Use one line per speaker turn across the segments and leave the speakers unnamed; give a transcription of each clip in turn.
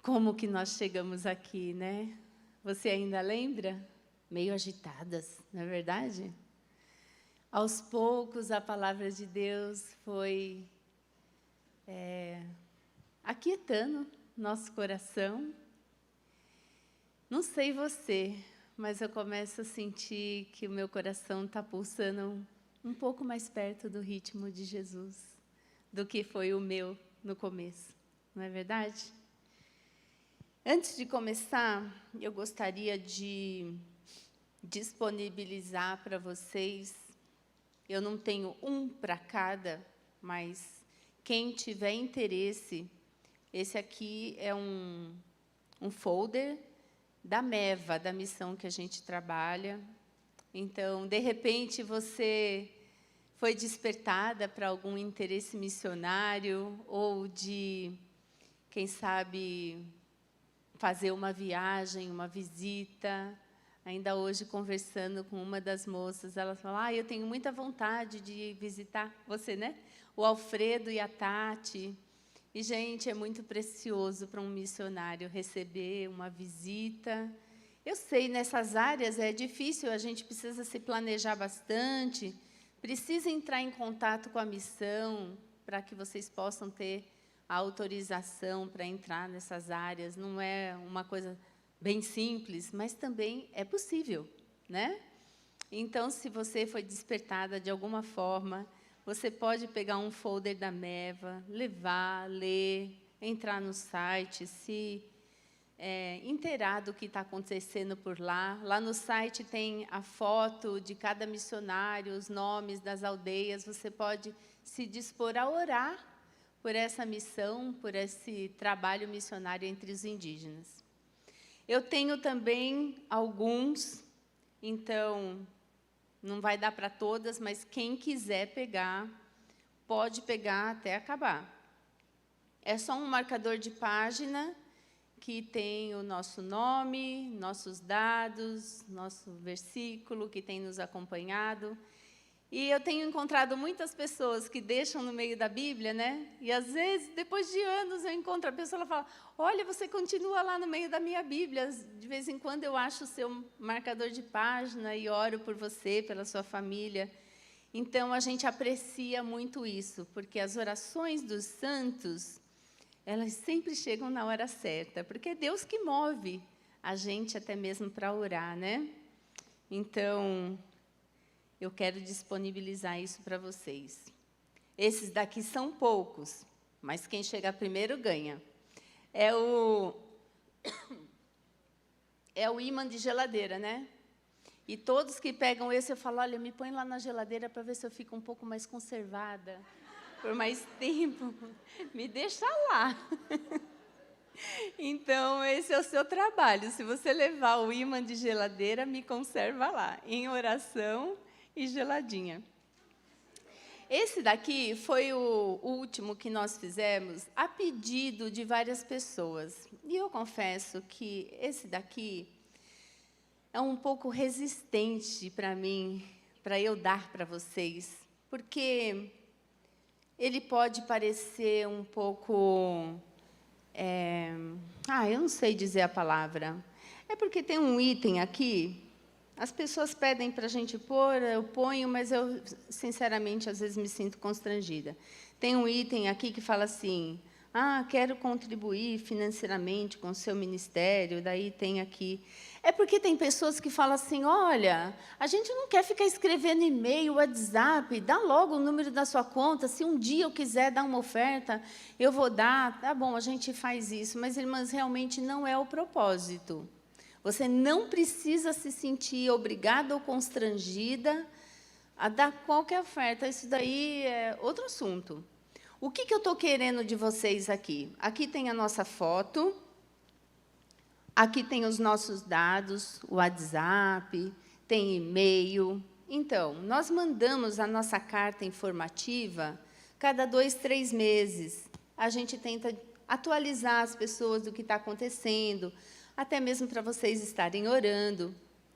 Como que nós chegamos aqui, né? Você ainda lembra? Meio agitadas, não é verdade? Aos poucos, a palavra de Deus foi aquietando nosso coração. Não sei você, mas eu começo a sentir que o meu coração está pulsando um pouco mais perto do ritmo de Jesus do que foi o meu no começo, não é verdade? Antes de começar, eu gostaria de disponibilizar para vocês, eu não tenho um para cada, mas quem tiver interesse, esse aqui é um folder da MEVA, da missão que a gente trabalha. Então, de repente, você foi despertada para algum interesse missionário ou de, quem sabe, fazer uma viagem, uma visita. Ainda hoje, conversando com uma das moças, ela falou, eu tenho muita vontade de visitar você, né? O Alfredo e a Tati. E, gente, é muito precioso para um missionário receber uma visita. Eu sei, nessas áreas é difícil, a gente precisa se planejar bastante, precisa entrar em contato com a missão para que vocês possam ter a autorização para entrar nessas áreas. Não é uma coisa bem simples, mas também é possível, né? Então, se você foi despertada de alguma forma, você pode pegar um folder da MEVA, levar, ler, entrar no site, se inteirar do que está acontecendo por lá. Lá no site tem a foto de cada missionário, os nomes das aldeias. Você pode se dispor a orar por essa missão, por esse trabalho missionário entre os indígenas. Eu tenho também alguns, então, não vai dar para todas, mas quem quiser pegar, pode pegar até acabar. É só um marcador de página que tem o nosso nome, nossos dados, nosso versículo que tem nos acompanhado. E eu tenho encontrado muitas pessoas que deixam no meio da Bíblia, né? E, às vezes, depois de anos, eu encontro a pessoa e ela fala, olha, você continua lá no meio da minha Bíblia. De vez em quando, eu acho o seu marcador de página e oro por você, pela sua família. Então, a gente aprecia muito isso, porque as orações dos santos, elas sempre chegam na hora certa, porque é Deus que move a gente até mesmo para orar, né? Então, eu quero disponibilizar isso para vocês. Esses daqui são poucos, mas quem chegar primeiro ganha. É o ímã de geladeira, né? E todos que pegam esse, eu falo, olha, me põe lá na geladeira para ver se eu fico um pouco mais conservada, por mais tempo. Me deixa lá. Então, esse é o seu trabalho. Se você levar o ímã de geladeira, me conserva lá, em oração e geladinha. Esse daqui foi o último que nós fizemos a pedido de várias pessoas. E eu confesso que esse daqui é um pouco resistente para mim, para eu dar para vocês, porque ele pode parecer um pouco... eu não sei dizer a palavra. É porque tem um item aqui... As pessoas pedem para a gente pôr, eu ponho, mas eu, sinceramente, às vezes me sinto constrangida. Tem um item aqui que fala assim, quero contribuir financeiramente com o seu ministério, daí tem aqui. É porque tem pessoas que falam assim, olha, a gente não quer ficar escrevendo e-mail, WhatsApp, dá logo o número da sua conta, se um dia eu quiser dar uma oferta, eu vou dar, tá bom, a gente faz isso, mas, irmãs, realmente não é o propósito. Você não precisa se sentir obrigada ou constrangida a dar qualquer oferta. Isso daí é outro assunto. O que eu estou querendo de vocês aqui? Aqui tem a nossa foto, aqui tem os nossos dados, o WhatsApp, tem e-mail. Então, nós mandamos a nossa carta informativa cada 2, 3 meses. A gente tenta atualizar as pessoas do que está acontecendo, até mesmo para vocês estarem orando.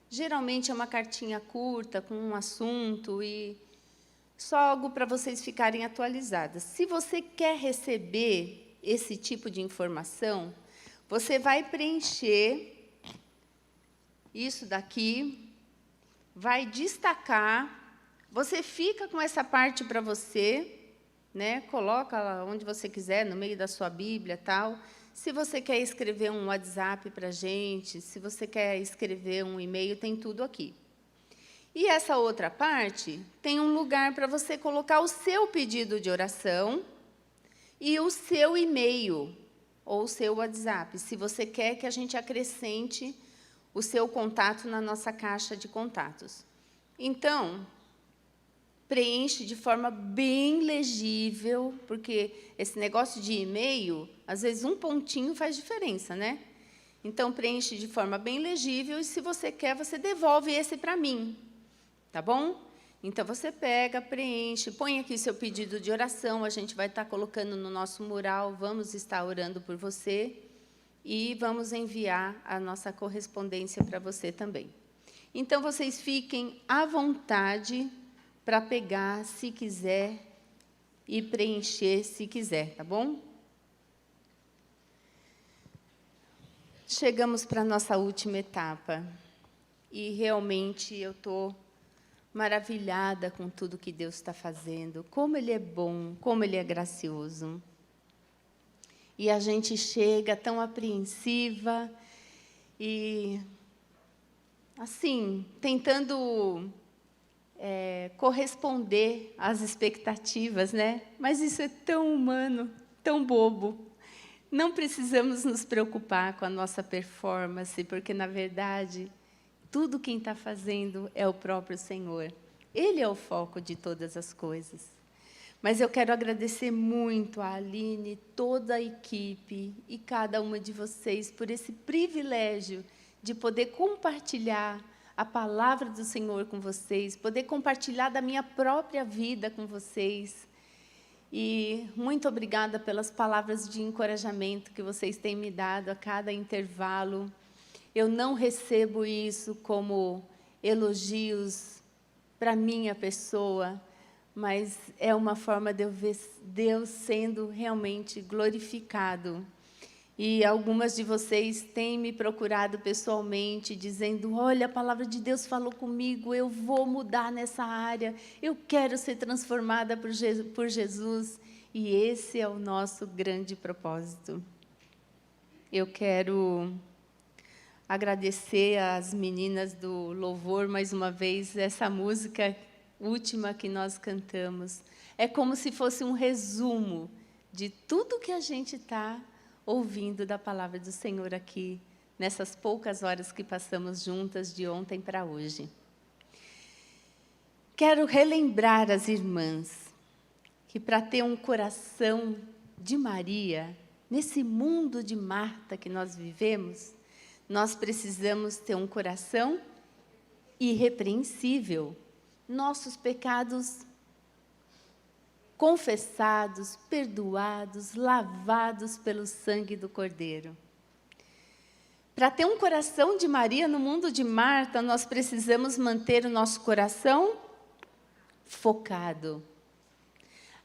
Geralmente é uma cartinha curta, com um assunto, e só algo para vocês ficarem atualizadas. Se você quer receber esse tipo de informação, Você vai preencher isso daqui, vai destacar, você fica com essa parte para você, né? Coloca lá onde você quiser, no meio da sua Bíblia, tal. Se você quer escrever um WhatsApp para a gente, se você quer escrever um e-mail, tem tudo aqui. E essa outra parte tem um lugar para você colocar o seu pedido de oração e o seu e-mail ou o seu WhatsApp, se você quer que a gente acrescente o seu contato na nossa caixa de contatos. Então, preenche de forma bem legível, porque esse negócio de e-mail, às vezes um pontinho faz diferença, né? Então, preenche de forma bem legível e, se você quer, você devolve esse para mim. Tá bom? Então, você pega, preenche, põe aqui seu pedido de oração, a gente vai estar colocando no nosso mural, vamos estar orando por você e vamos enviar a nossa correspondência para você também. Então, vocês fiquem à vontade para pegar, se quiser, e preencher, se quiser, tá bom? Chegamos para a nossa última etapa, e realmente eu estou maravilhada com tudo que Deus está fazendo, como Ele é bom, como Ele é gracioso. E a gente chega tão apreensiva e, assim, tentando corresponder às expectativas, né? Mas isso é tão humano, tão bobo. Não precisamos nos preocupar com a nossa performance, porque, na verdade, tudo quem está fazendo é o próprio Senhor. Ele é o foco de todas as coisas. Mas eu quero agradecer muito a Aline, toda a equipe e cada uma de vocês por esse privilégio de poder compartilhar a palavra do Senhor com vocês, poder compartilhar da minha própria vida com vocês. E muito obrigada pelas palavras de encorajamento que vocês têm me dado a cada intervalo. Eu não recebo isso como elogios para a minha pessoa, mas é uma forma de eu ver Deus sendo realmente glorificado. E algumas de vocês têm me procurado pessoalmente, dizendo, olha, a palavra de Deus falou comigo, eu vou mudar nessa área, eu quero ser transformada por Jesus. E esse é o nosso grande propósito. Eu quero agradecer às meninas do louvor, mais uma vez, essa música última que nós cantamos. É como se fosse um resumo de tudo que a gente está ouvindo da palavra do Senhor aqui, nessas poucas horas que passamos juntas, de ontem para hoje. Quero relembrar as irmãs que, para ter um coração de Maria, nesse mundo de Marta que nós vivemos, nós precisamos ter um coração irrepreensível. Nossos pecados confessados, perdoados, lavados pelo sangue do Cordeiro. Para ter um coração de Maria no mundo de Marta, nós precisamos manter o nosso coração focado.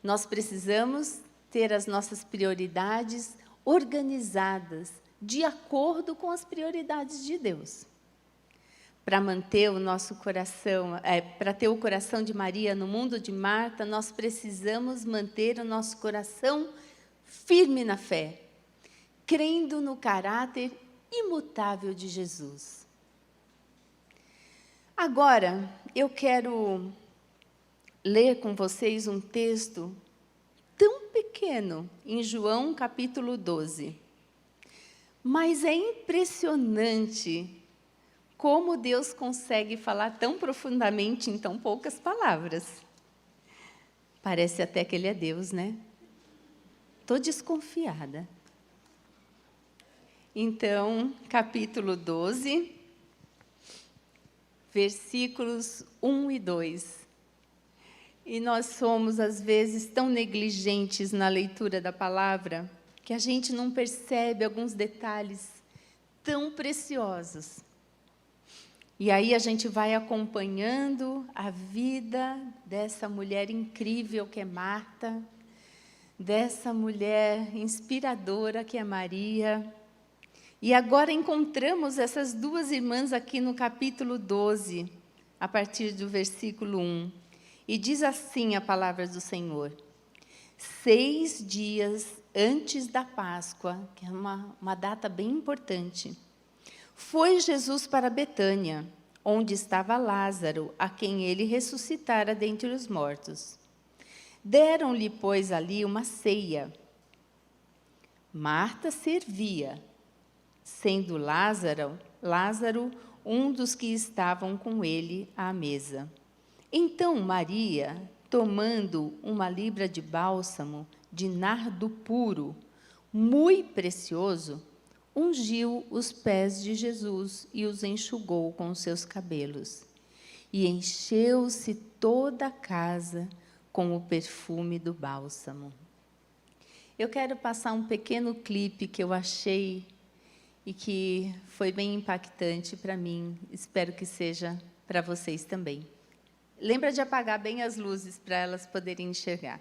Nós precisamos ter as nossas prioridades organizadas, de acordo com as prioridades de Deus. Para manter o nosso coração, para ter o coração de Maria no mundo de Marta, nós precisamos manter o nosso coração firme na fé, crendo no caráter imutável de Jesus. Agora, eu quero ler com vocês um texto tão pequeno, em João capítulo 12. Mas é impressionante como Deus consegue falar tão profundamente em tão poucas palavras. Parece até que Ele é Deus, né? Estou desconfiada. Então, capítulo 12, versículos 1 e 2. E nós somos, às vezes, tão negligentes na leitura da palavra, que a gente não percebe alguns detalhes tão preciosos. E aí a gente vai acompanhando a vida dessa mulher incrível que é Marta, dessa mulher inspiradora que é Maria. E agora encontramos essas duas irmãs aqui no capítulo 12, a partir do versículo 1. E diz assim a palavra do Senhor: 6 dias antes da Páscoa, que é uma data bem importante, foi Jesus para Betânia, onde estava Lázaro, a quem ele ressuscitara dentre os mortos. Deram-lhe, pois, ali uma ceia. Marta servia, sendo Lázaro um dos que estavam com ele à mesa. Então Maria, tomando uma libra de bálsamo de nardo puro, muito precioso, ungiu os pés de Jesus e os enxugou com os seus cabelos. E encheu-se toda a casa com o perfume do bálsamo. Eu quero passar um pequeno clipe que eu achei e que foi bem impactante para mim. Espero que seja para vocês também. Lembra de apagar bem as luzes para elas poderem enxergar.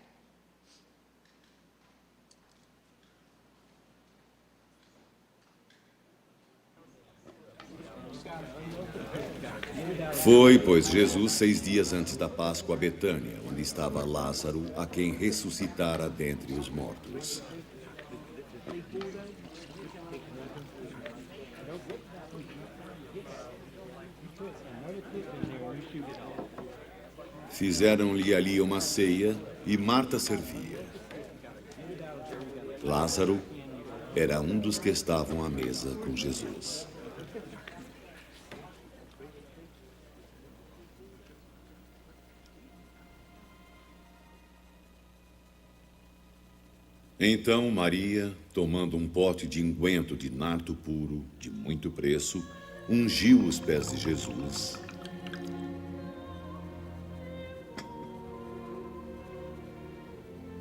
Foi, pois, Jesus 6 dias antes da Páscoa a Betânia, onde estava Lázaro, a quem ressuscitara dentre os mortos. Fizeram-lhe ali uma ceia e Marta servia. Lázaro era um dos que estavam à mesa com Jesus. Então Maria, tomando um pote de unguento de nardo puro, de muito preço, ungiu os pés de Jesus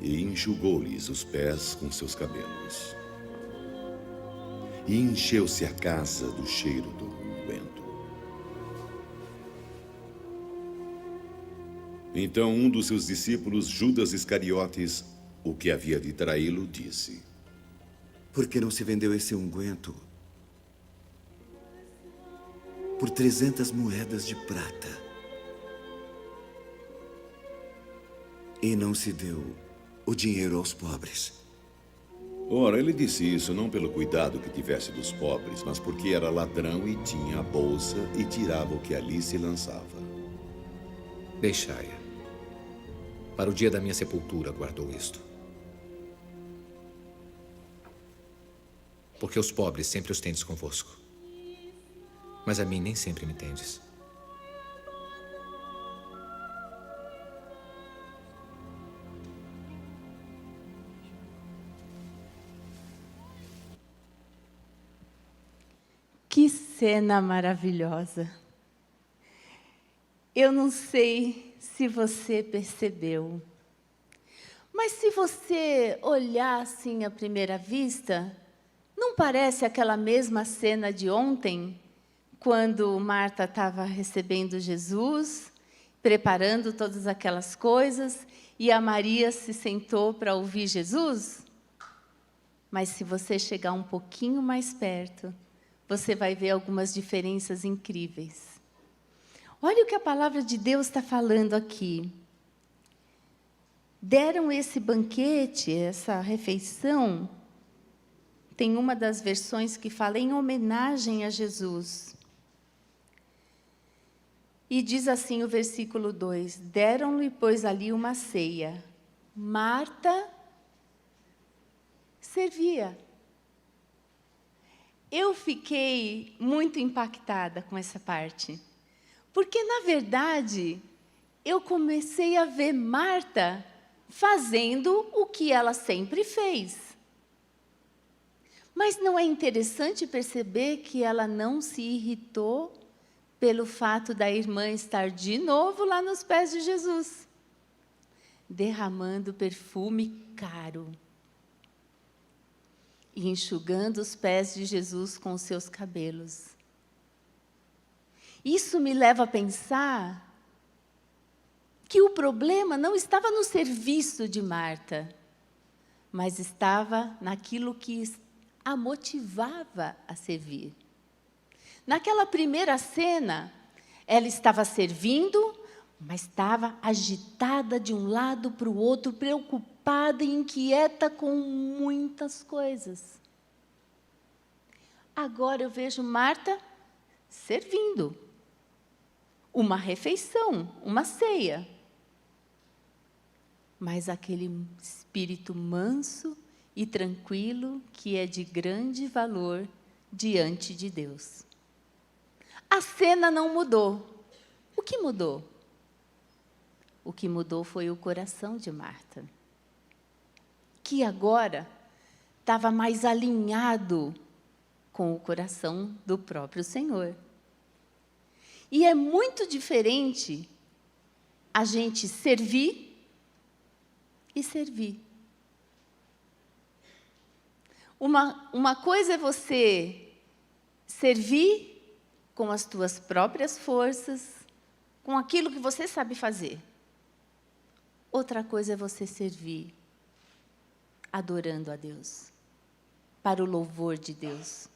e enxugou-lhes os pés com seus cabelos. E encheu-se a casa do cheiro do unguento. Então um dos seus discípulos, Judas Iscariotes, o que havia de traí-lo, disse:
Por que não se vendeu esse unguento por 300 moedas de prata e não se deu o dinheiro aos pobres?
Ora, ele disse isso não pelo cuidado que tivesse dos pobres, mas porque era ladrão e tinha a bolsa e tirava o que ali se lançava.
Deixai-a. Para o dia da minha sepultura guardou isto. Porque os pobres sempre os tendes convosco, mas a mim nem sempre me tendes.
Que cena maravilhosa! Eu não sei se você percebeu, mas se você olhar assim à primeira vista, não parece aquela mesma cena de ontem, quando Marta estava recebendo Jesus, preparando todas aquelas coisas, e a Maria se sentou para ouvir Jesus? Mas se você chegar um pouquinho mais perto, você vai ver algumas diferenças incríveis. Olha o que a palavra de Deus está falando aqui. Deram esse banquete, essa refeição. Tem uma das versões que fala em homenagem a Jesus. E diz assim o versículo 2: Deram-lhe, pois, ali uma ceia. Marta servia. Eu fiquei muito impactada com essa parte. Porque, na verdade, eu comecei a ver Marta fazendo o que ela sempre fez. Mas não é interessante perceber que ela não se irritou pelo fato da irmã estar de novo lá nos pés de Jesus, derramando perfume caro e enxugando os pés de Jesus com os seus cabelos. Isso me leva a pensar que o problema não estava no serviço de Marta, mas estava naquilo que a motivava a servir. Naquela primeira cena, ela estava servindo, mas estava agitada de um lado para o outro, preocupada e inquieta com muitas coisas. Agora eu vejo Marta servindo uma refeição, uma ceia. Mas aquele espírito manso e tranquilo que é de grande valor diante de Deus. A cena não mudou. O que mudou? O que mudou foi o coração de Marta, que agora estava mais alinhado com o coração do próprio Senhor. E é muito diferente a gente servir e servir. Uma coisa é você servir com as tuas próprias forças, com aquilo que você sabe fazer. Outra coisa é você servir adorando a Deus, para o louvor de Deus,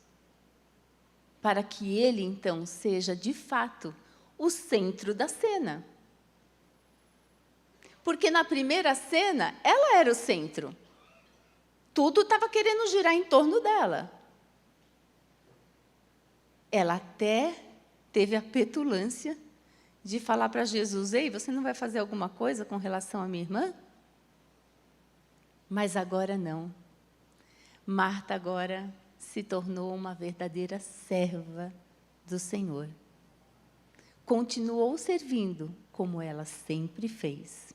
para que Ele, então, seja, de fato, o centro da cena. Porque na primeira cena, ela era o centro. Tudo estava querendo girar em torno dela. Ela até teve a petulância de falar para Jesus: ei, você não vai fazer alguma coisa com relação à minha irmã? Mas agora não. Marta agora se tornou uma verdadeira serva do Senhor. Continuou servindo como ela sempre fez.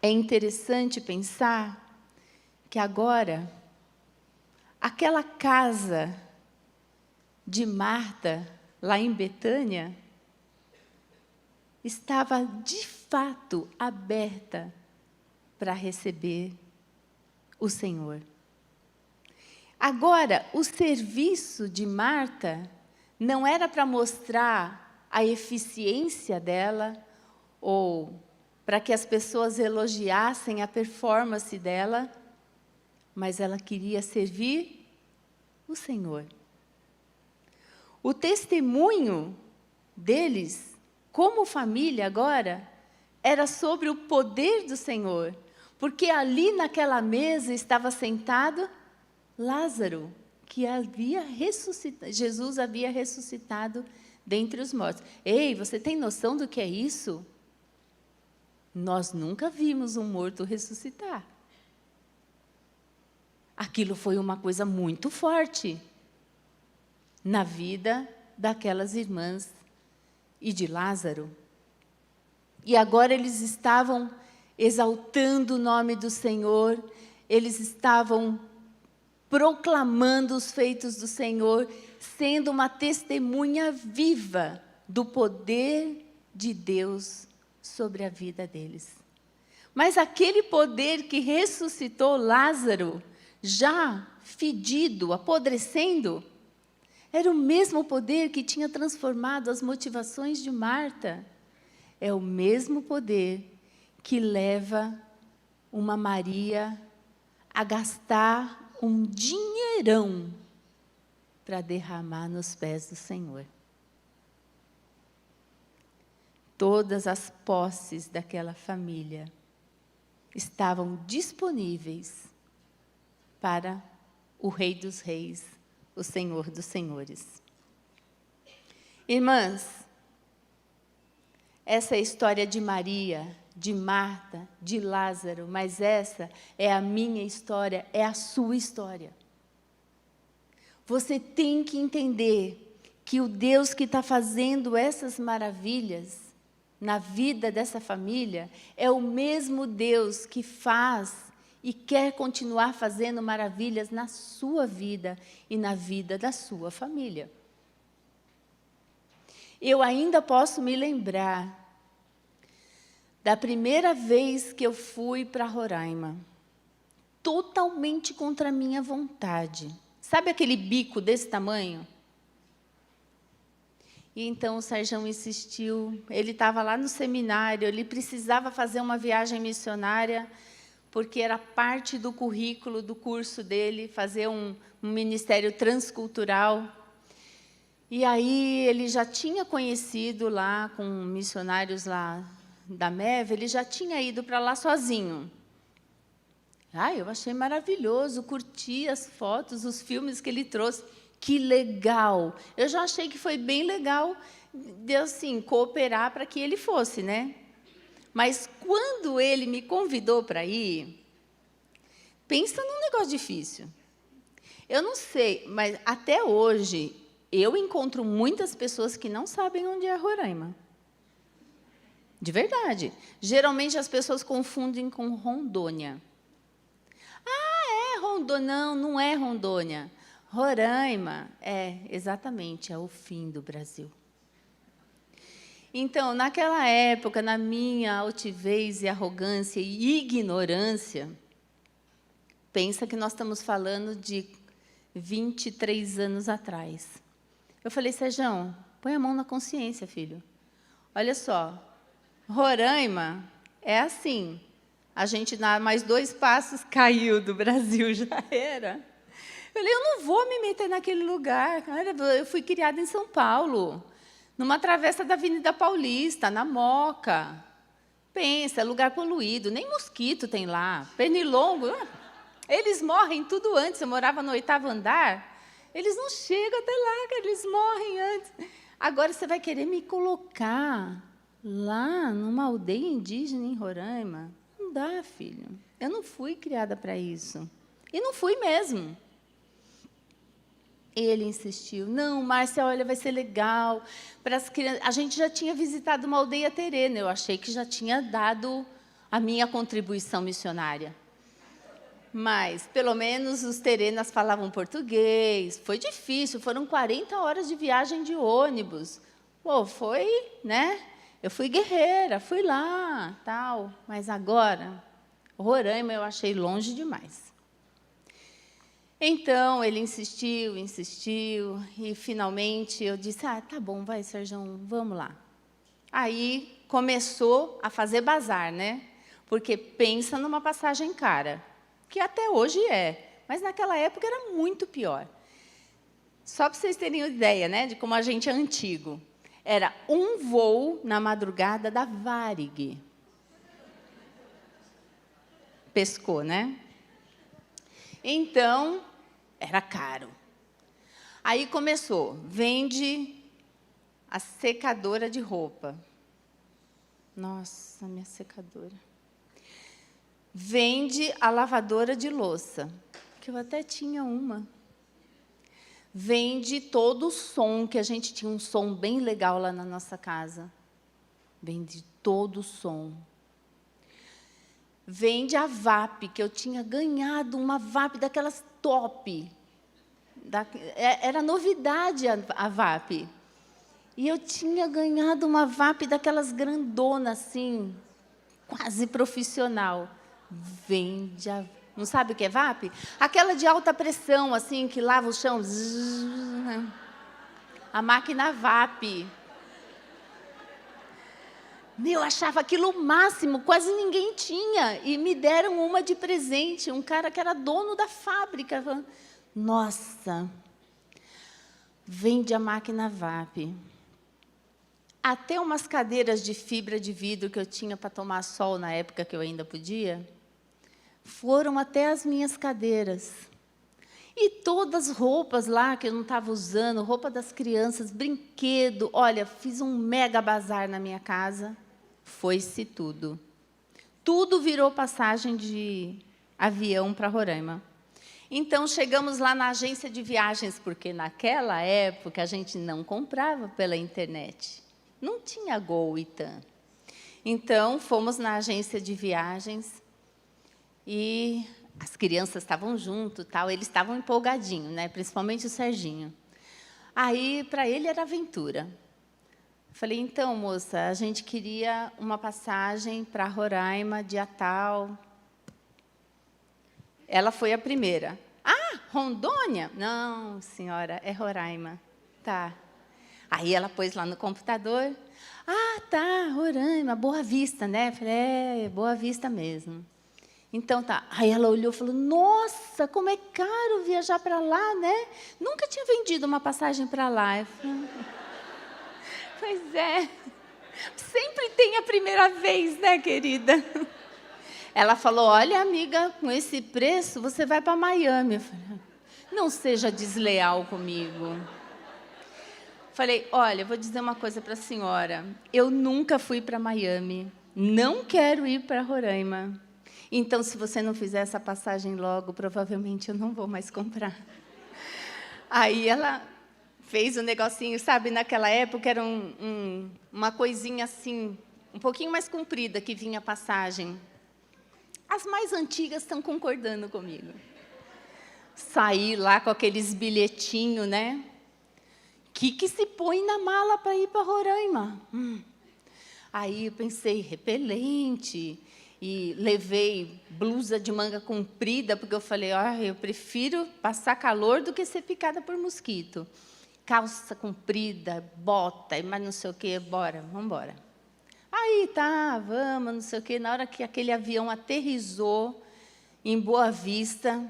É interessante pensar que agora, aquela casa de Marta, lá em Betânia, estava de fato aberta para receber o Senhor. Agora, o serviço de Marta não era para mostrar a eficiência dela ou para que as pessoas elogiassem a performance dela, mas ela queria servir o Senhor. O testemunho deles, como família agora, era sobre o poder do Senhor, porque ali naquela mesa estava sentado Lázaro, que Jesus havia ressuscitado dentre os mortos. Ei, você tem noção do que é isso? Nós nunca vimos um morto ressuscitar. Aquilo foi uma coisa muito forte na vida daquelas irmãs e de Lázaro. E agora eles estavam exaltando o nome do Senhor, eles estavam proclamando os feitos do Senhor, sendo uma testemunha viva do poder de Deus sobre a vida deles. Mas aquele poder que ressuscitou Lázaro, já fedido, apodrecendo, era o mesmo poder que tinha transformado as motivações de Marta. É o mesmo poder que leva uma Maria a gastar um dinheirão para derramar nos pés do Senhor. Todas as posses daquela família estavam disponíveis para o Rei dos Reis, o Senhor dos Senhores. Irmãs, essa é a história de Maria, de Marta, de Lázaro, mas essa é a minha história, é a sua história. Você tem que entender que o Deus que está fazendo essas maravilhas na vida dessa família é o mesmo Deus que faz e quer continuar fazendo maravilhas na sua vida e na vida da sua família. Eu ainda posso me lembrar da primeira vez que eu fui para Roraima, totalmente contra a minha vontade. Sabe aquele bico desse tamanho? E então o Sarjão insistiu, ele estava lá no seminário, ele precisava fazer uma viagem missionária, porque era parte do currículo do curso dele, fazer um ministério transcultural. E aí ele já tinha conhecido lá, com missionários lá da MEV, ele já tinha ido para lá sozinho. Eu achei maravilhoso, curti as fotos, os filmes que ele trouxe. Que legal! Eu já achei que foi bem legal de, assim, cooperar para que ele fosse, né? Mas, quando ele me convidou para ir, pensa num negócio difícil. Eu não sei, mas, até hoje, eu encontro muitas pessoas que não sabem onde é Roraima. De verdade. Geralmente, as pessoas confundem com Rondônia. É Rondônia. Não, não é Rondônia. Roraima exatamente, é o fim do Brasil. Então, naquela época, na minha altivez e arrogância e ignorância, pensa que nós estamos falando de 23 anos atrás. Eu falei, Sérgio, põe a mão na consciência, filho. Olha só, Roraima é assim, a gente dá mais 2 passos, caiu do Brasil, já era. Eu falei, eu não vou me meter naquele lugar. Cara, eu fui criada em São Paulo, numa travessa da Avenida Paulista, na Moca. Pensa, lugar poluído, nem mosquito tem lá. Pernilongo, eles morrem tudo antes. Eu morava no 8º andar, eles não chegam até lá, cara, eles morrem antes. Agora, você vai querer me colocar lá, numa aldeia indígena em Roraima? Não dá, filho. Eu não fui criada para isso. E não fui mesmo. Ele insistiu, não, Márcia, olha, vai ser legal. Para as crianças. A gente já tinha visitado uma aldeia terena, eu achei que já tinha dado a minha contribuição missionária. Mas, pelo menos, os terenas falavam português. Foi difícil, foram 40 horas de viagem de ônibus. Pô, foi, né? Eu fui guerreira, fui lá, tal. Mas agora, Roraima eu achei longe demais. Então, ele insistiu, e, finalmente, eu disse, tá bom, vai, Sérgio, vamos lá. Aí, começou a fazer bazar, né? Porque pensa numa passagem cara, que até hoje é, mas naquela época era muito pior. Só para vocês terem ideia, né, de como a gente é antigo. Era um voo na madrugada da Varig. Pescou, né? Então, era caro. Aí começou, vende a secadora de roupa. Nossa, minha secadora. Vende a lavadora de louça, que eu até tinha uma. Vende todo o som, que a gente tinha um som bem legal lá na nossa casa. Vende todo o som. Vende a VAP, que eu tinha ganhado uma VAP daquelas top. Era novidade a VAP. E eu tinha ganhado uma VAP daquelas grandonas, assim, quase profissional. Vende a... Não sabe o que é VAP? Aquela de alta pressão, assim, que lava o chão. Zzz, a máquina VAP. Eu achava aquilo o máximo, quase ninguém tinha. E me deram uma de presente, um cara que era dono da fábrica. Falando, nossa, vende a máquina VAP. Até umas cadeiras de fibra de vidro que eu tinha para tomar sol na época que eu ainda podia, foram até as minhas cadeiras. E todas as roupas lá que eu não estava usando, roupa das crianças, brinquedo. Olha, fiz um mega bazar na minha casa. Foi-se tudo. Tudo virou passagem de avião para Roraima. Então, chegamos lá na agência de viagens, porque naquela época a gente não comprava pela internet. Não tinha Gol e TAM. Então, fomos na agência de viagens e as crianças estavam junto, tal, eles estavam empolgadinhos, né? Principalmente o Serginho. Aí, para ele, era aventura. Falei, então, moça, a gente queria uma passagem para Roraima, dia tal. Ela foi a primeira. Ah, Rondônia? Não, senhora, é Roraima. Tá. Aí ela pôs lá no computador. Ah, tá, Roraima, Boa Vista, né? Falei, Boa Vista mesmo. Então tá. Aí ela olhou e falou, nossa, como é caro viajar para lá, né? Nunca tinha vendido uma passagem para lá. Eu falei, pois é. Sempre tem a primeira vez, né, querida? Ela falou, olha, amiga, com esse preço, você vai para Miami. Eu falei, não seja desleal comigo. Falei, olha, vou dizer uma coisa para a senhora. Eu nunca fui para Miami. Não quero ir para Roraima. Então, se você não fizer essa passagem logo, provavelmente eu não vou mais comprar. Aí ela fez um negocinho, sabe, naquela época era uma coisinha assim, um pouquinho mais comprida, que vinha a passagem. As mais antigas estão concordando comigo. Saí lá com aqueles bilhetinhos, né? Que se põe na mala para ir para Roraima? Aí eu pensei, repelente, e levei blusa de manga comprida, porque eu falei, eu prefiro passar calor do que ser picada por mosquito. Calça comprida, bota, mas não sei o quê, bora, vamos embora. Aí, tá, vamos, não sei o quê. Na hora que aquele avião aterrissou em Boa Vista,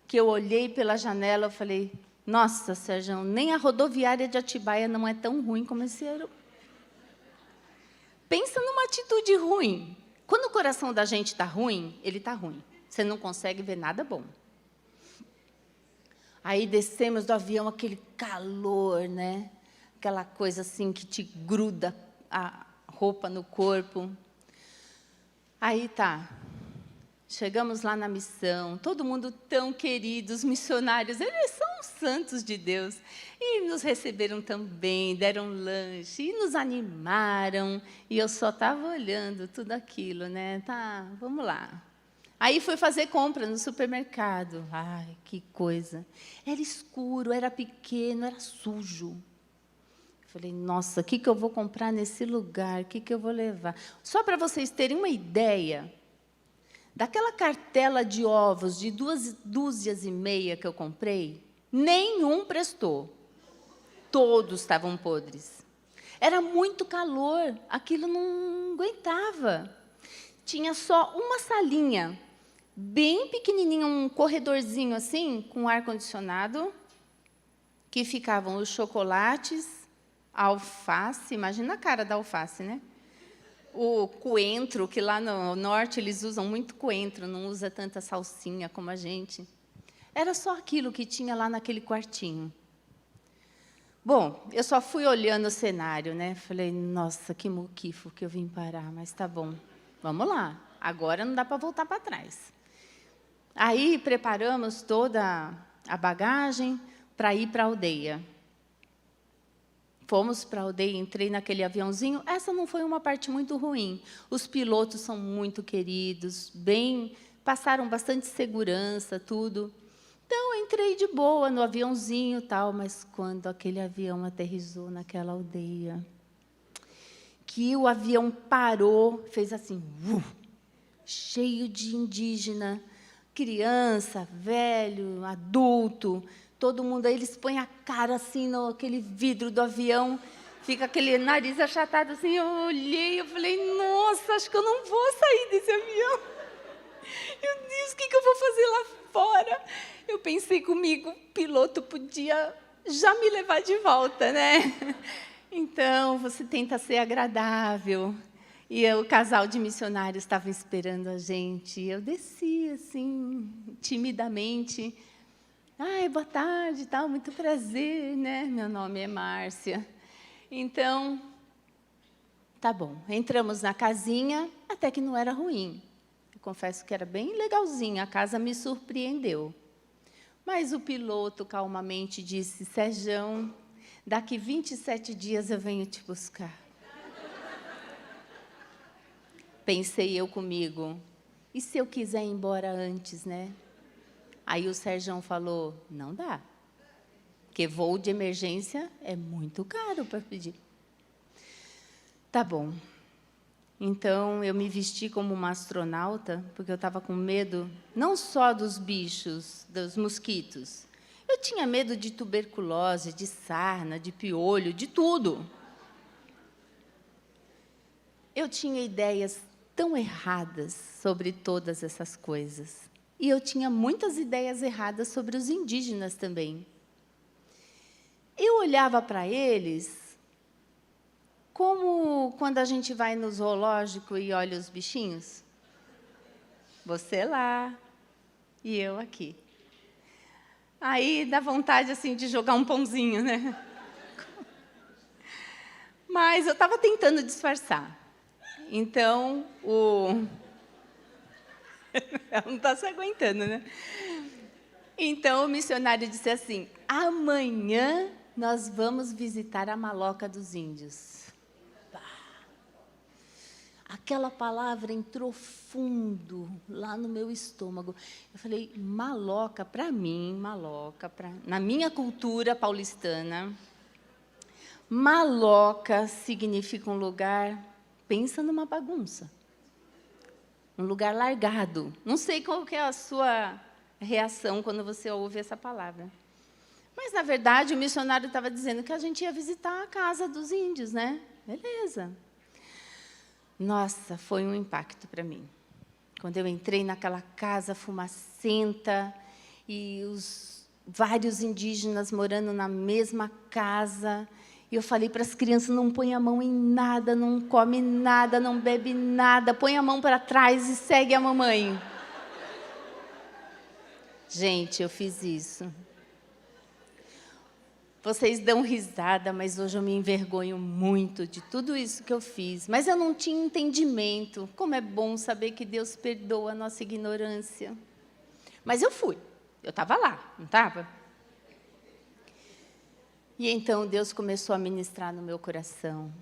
que eu olhei pela janela, eu falei, nossa, Sérgio, nem a rodoviária de Atibaia não é tão ruim como esse aeroporto. Pensa numa atitude ruim. Quando o coração da gente está ruim, ele está ruim. Você não consegue ver nada bom. Aí descemos do avião, aquele calor, né? Aquela coisa assim que te gruda a roupa no corpo. Aí tá. Chegamos lá na missão, todo mundo tão querido, os missionários, eles são os santos de Deus. E nos receberam também, deram lanche, e nos animaram. E eu só estava olhando tudo aquilo, né? Tá, vamos lá. Aí fui fazer compra no supermercado. Ai, que coisa. Era escuro, era pequeno, era sujo. Falei, nossa, o que eu vou comprar nesse lugar? O que eu vou levar? Só para vocês terem uma ideia, daquela cartela de ovos de 2,5 dúzias que eu comprei, nenhum prestou. Todos estavam podres. Era muito calor, aquilo não aguentava. Tinha só uma salinha, bem pequenininha, um corredorzinho assim, com ar-condicionado, que ficavam os chocolates, a alface, imagina a cara da alface, né? O coentro, que lá no norte eles usam muito coentro, não usa tanta salsinha como a gente. Era só aquilo que tinha lá naquele quartinho. Bom, eu só fui olhando o cenário, né? Falei, nossa, que muquifo que eu vim parar, mas tá bom, vamos lá. Agora não dá para voltar para trás. Aí preparamos toda a bagagem para ir para a aldeia. Fomos para a aldeia, entrei naquele aviãozinho. Essa não foi uma parte muito ruim. Os pilotos são muito queridos, passaram bastante segurança, tudo. Então, entrei de boa no aviãozinho, tal, mas quando aquele avião aterrissou naquela aldeia, que o avião parou, fez assim, cheio de indígena, criança, velho, adulto, todo mundo, aí eles põem a cara assim naquele vidro do avião, fica aquele nariz achatado assim, eu olhei, eu falei, nossa, acho que eu não vou sair desse avião. Meu Deus, o que eu vou fazer lá fora? Eu pensei comigo, o piloto podia já me levar de volta, né? Então, você tenta ser agradável. E o casal de missionários estava esperando a gente. Eu desci, assim, timidamente. Ai, boa tarde, tal, muito prazer, né? Meu nome é Márcia. Então, tá bom. Entramos na casinha, até que não era ruim. Eu confesso que era bem legalzinha, a casa me surpreendeu. Mas o piloto calmamente disse, Sérgio, daqui 27 dias eu venho te buscar. Pensei eu comigo, e se eu quiser ir embora antes, né? Aí o Sérgio falou, não dá, porque voo de emergência é muito caro para pedir. Tá bom. Então, eu me vesti como uma astronauta, porque eu estava com medo, não só dos bichos, dos mosquitos. Eu tinha medo de tuberculose, de sarna, de piolho, de tudo. Eu tinha ideias tão erradas sobre todas essas coisas. E eu tinha muitas ideias erradas sobre os indígenas também. Eu olhava para eles como quando a gente vai no zoológico e olha os bichinhos. Você lá e eu aqui. Aí dá vontade assim de jogar um pãozinho, né? Mas eu estava tentando disfarçar. Então, ela não está se aguentando, né? Então, o missionário disse assim: amanhã nós vamos visitar a maloca dos índios. Aquela palavra entrou fundo lá no meu estômago. Eu falei, maloca, para mim, na minha cultura paulistana, maloca significa um lugar, pensa numa bagunça, um lugar largado. Não sei qual que é a sua reação quando você ouve essa palavra. Mas, na verdade, o missionário estava dizendo que a gente ia visitar a casa dos índios, né? Beleza. Nossa, foi um impacto para mim. Quando eu entrei naquela casa fumacenta e os vários indígenas morando na mesma casa, e eu falei para as crianças, não põe a mão em nada, não come nada, não bebe nada, põe a mão para trás e segue a mamãe. Gente, eu fiz isso. Vocês dão risada, mas hoje eu me envergonho muito de tudo isso que eu fiz. Mas eu não tinha entendimento. Como é bom saber que Deus perdoa a nossa ignorância. Mas eu fui. Eu estava lá, não estava? E então Deus começou a ministrar no meu coração.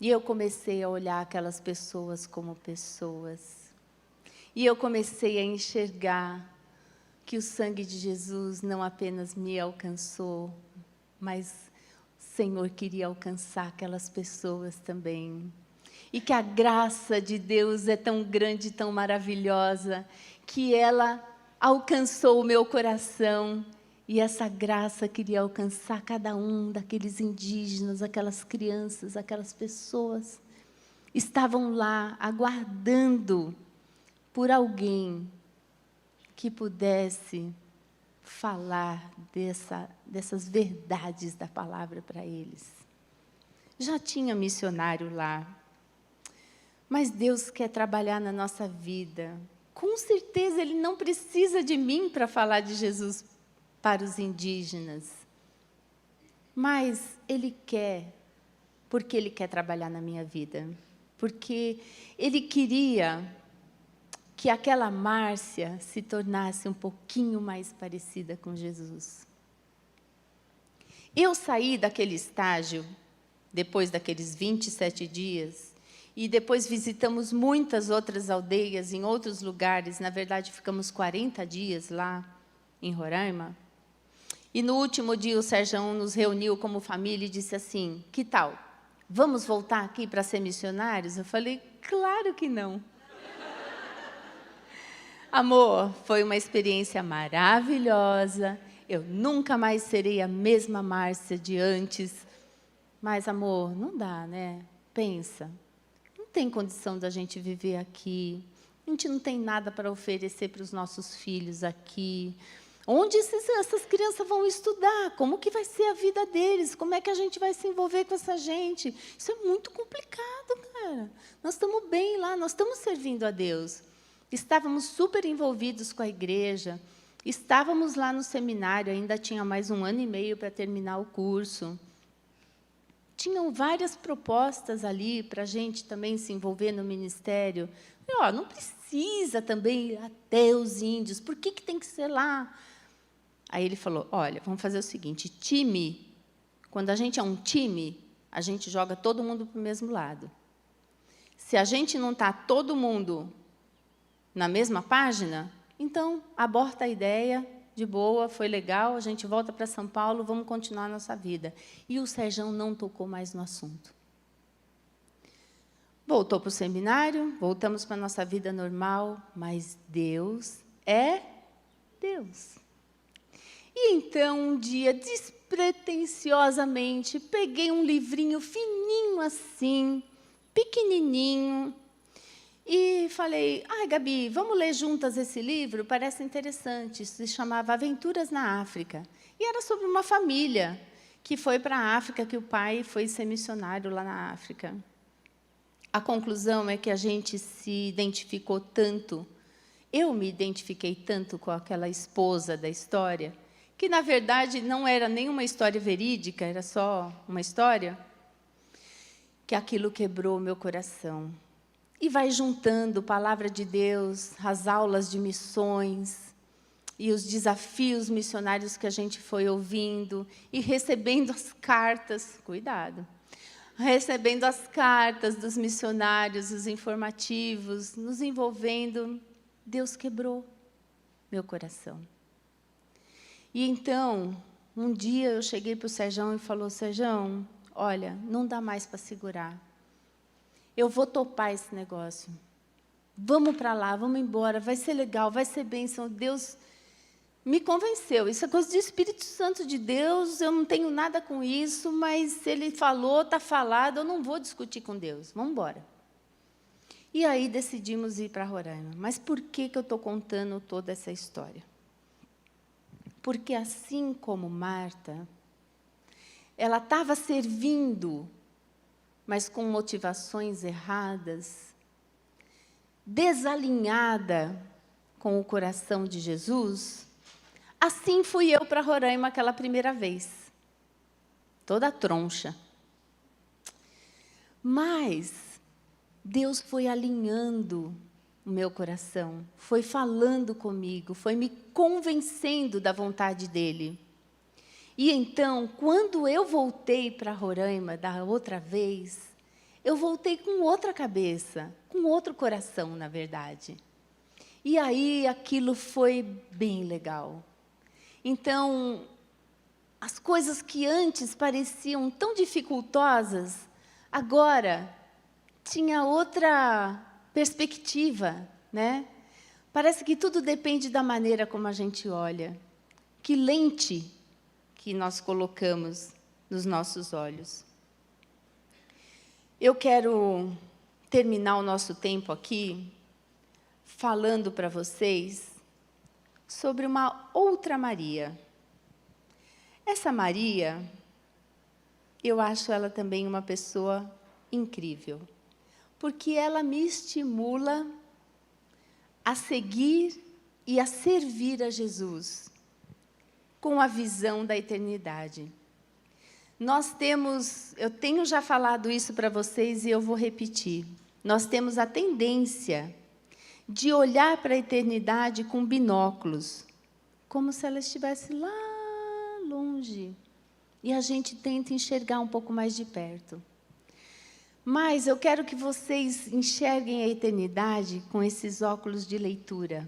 E eu comecei a olhar aquelas pessoas como pessoas. E eu comecei a enxergar que o sangue de Jesus não apenas me alcançou, mas o Senhor queria alcançar aquelas pessoas também. E que a graça de Deus é tão grande, tão maravilhosa, que ela alcançou o meu coração. E essa graça queria alcançar cada um daqueles indígenas, aquelas crianças, aquelas pessoas. Estavam lá aguardando por alguém que pudesse falar dessas verdades da palavra para eles. Já tinha missionário lá, mas Deus quer trabalhar na nossa vida. Com certeza, Ele não precisa de mim para falar de Jesus para os indígenas, mas Ele quer, porque Ele quer trabalhar na minha vida, porque Ele queria que aquela Márcia se tornasse um pouquinho mais parecida com Jesus. Eu saí daquele estágio, depois daqueles 27 dias, e depois visitamos muitas outras aldeias em outros lugares. Na verdade, ficamos 40 dias lá em Roraima. E no último dia, o Sérgio nos reuniu como família e disse assim, que tal? Vamos voltar aqui para ser missionários? Eu falei, claro que não. Amor, foi uma experiência maravilhosa. Eu nunca mais serei a mesma Márcia de antes. Mas, amor, não dá, né? Pensa. Não tem condição da gente viver aqui. A gente não tem nada para oferecer para os nossos filhos aqui. Onde essas crianças vão estudar? Como que vai ser a vida deles? Como é que a gente vai se envolver com essa gente? Isso é muito complicado, cara. Nós estamos bem lá, nós estamos servindo a Deus. Estávamos super envolvidos com a igreja, estávamos lá no seminário, ainda tinha mais 1 ano e meio para terminar o curso. Tinham várias propostas ali para a gente também se envolver no ministério. E, não precisa também ir até os índios, por que tem que ser lá? Aí ele falou, olha, vamos fazer o seguinte, time, quando a gente é um time, a gente joga todo mundo para o mesmo lado. Se a gente não está todo mundo na mesma página, então, aborta a ideia, de boa, foi legal, a gente volta para São Paulo, vamos continuar a nossa vida. E o Sérgio não tocou mais no assunto. Voltou para o seminário, voltamos para a nossa vida normal, mas Deus é Deus. E então, um dia, despretensiosamente, peguei um livrinho fininho assim, pequenininho, E falei, ai, Gabi, vamos ler juntas esse livro? Parece interessante. Se chamava Aventuras na África. E era sobre uma família que foi para a África, que o pai foi ser missionário lá na África. A conclusão é que a gente se identificou tanto, eu me identifiquei tanto com aquela esposa da história, que, na verdade, não era nenhuma história verídica, era só uma história, que aquilo quebrou o meu coração. E vai juntando palavra de Deus, as aulas de missões e os desafios missionários que a gente foi ouvindo e recebendo as cartas, cuidado, recebendo as cartas dos missionários, os informativos, nos envolvendo, Deus quebrou meu coração. E então, um dia eu cheguei para o Serjão e falou, Serjão, olha, não dá mais para segurar. Eu vou topar esse negócio. Vamos para lá, vamos embora, vai ser legal, vai ser bênção. Deus me convenceu. Isso é coisa do Espírito Santo de Deus, eu não tenho nada com isso, mas se Ele falou, está falado, eu não vou discutir com Deus. Vamos embora. E aí decidimos ir para Roraima. Mas por que eu estou contando toda essa história? Porque, assim como Marta, ela estava servindo, mas com motivações erradas, desalinhada com o coração de Jesus, assim fui eu para Roraima aquela primeira vez, toda troncha. Mas Deus foi alinhando o meu coração, foi falando comigo, foi me convencendo da vontade dEle. E então, quando eu voltei para Roraima da outra vez, eu voltei com outra cabeça, com outro coração, na verdade. E aí aquilo foi bem legal. Então, as coisas que antes pareciam tão dificultosas, agora tinha outra perspectiva, né? Parece que tudo depende da maneira como a gente olha. Que lente que nós colocamos nos nossos olhos. Eu quero terminar o nosso tempo aqui falando para vocês sobre uma outra Maria. Essa Maria, eu acho ela também uma pessoa incrível, porque ela me estimula a seguir e a servir a Jesus com a visão da eternidade. Eu tenho já falado isso para vocês e eu vou repetir. Nós temos a tendência de olhar para a eternidade com binóculos, como se ela estivesse lá longe. E a gente tenta enxergar um pouco mais de perto. Mas eu quero que vocês enxerguem a eternidade com esses óculos de leitura,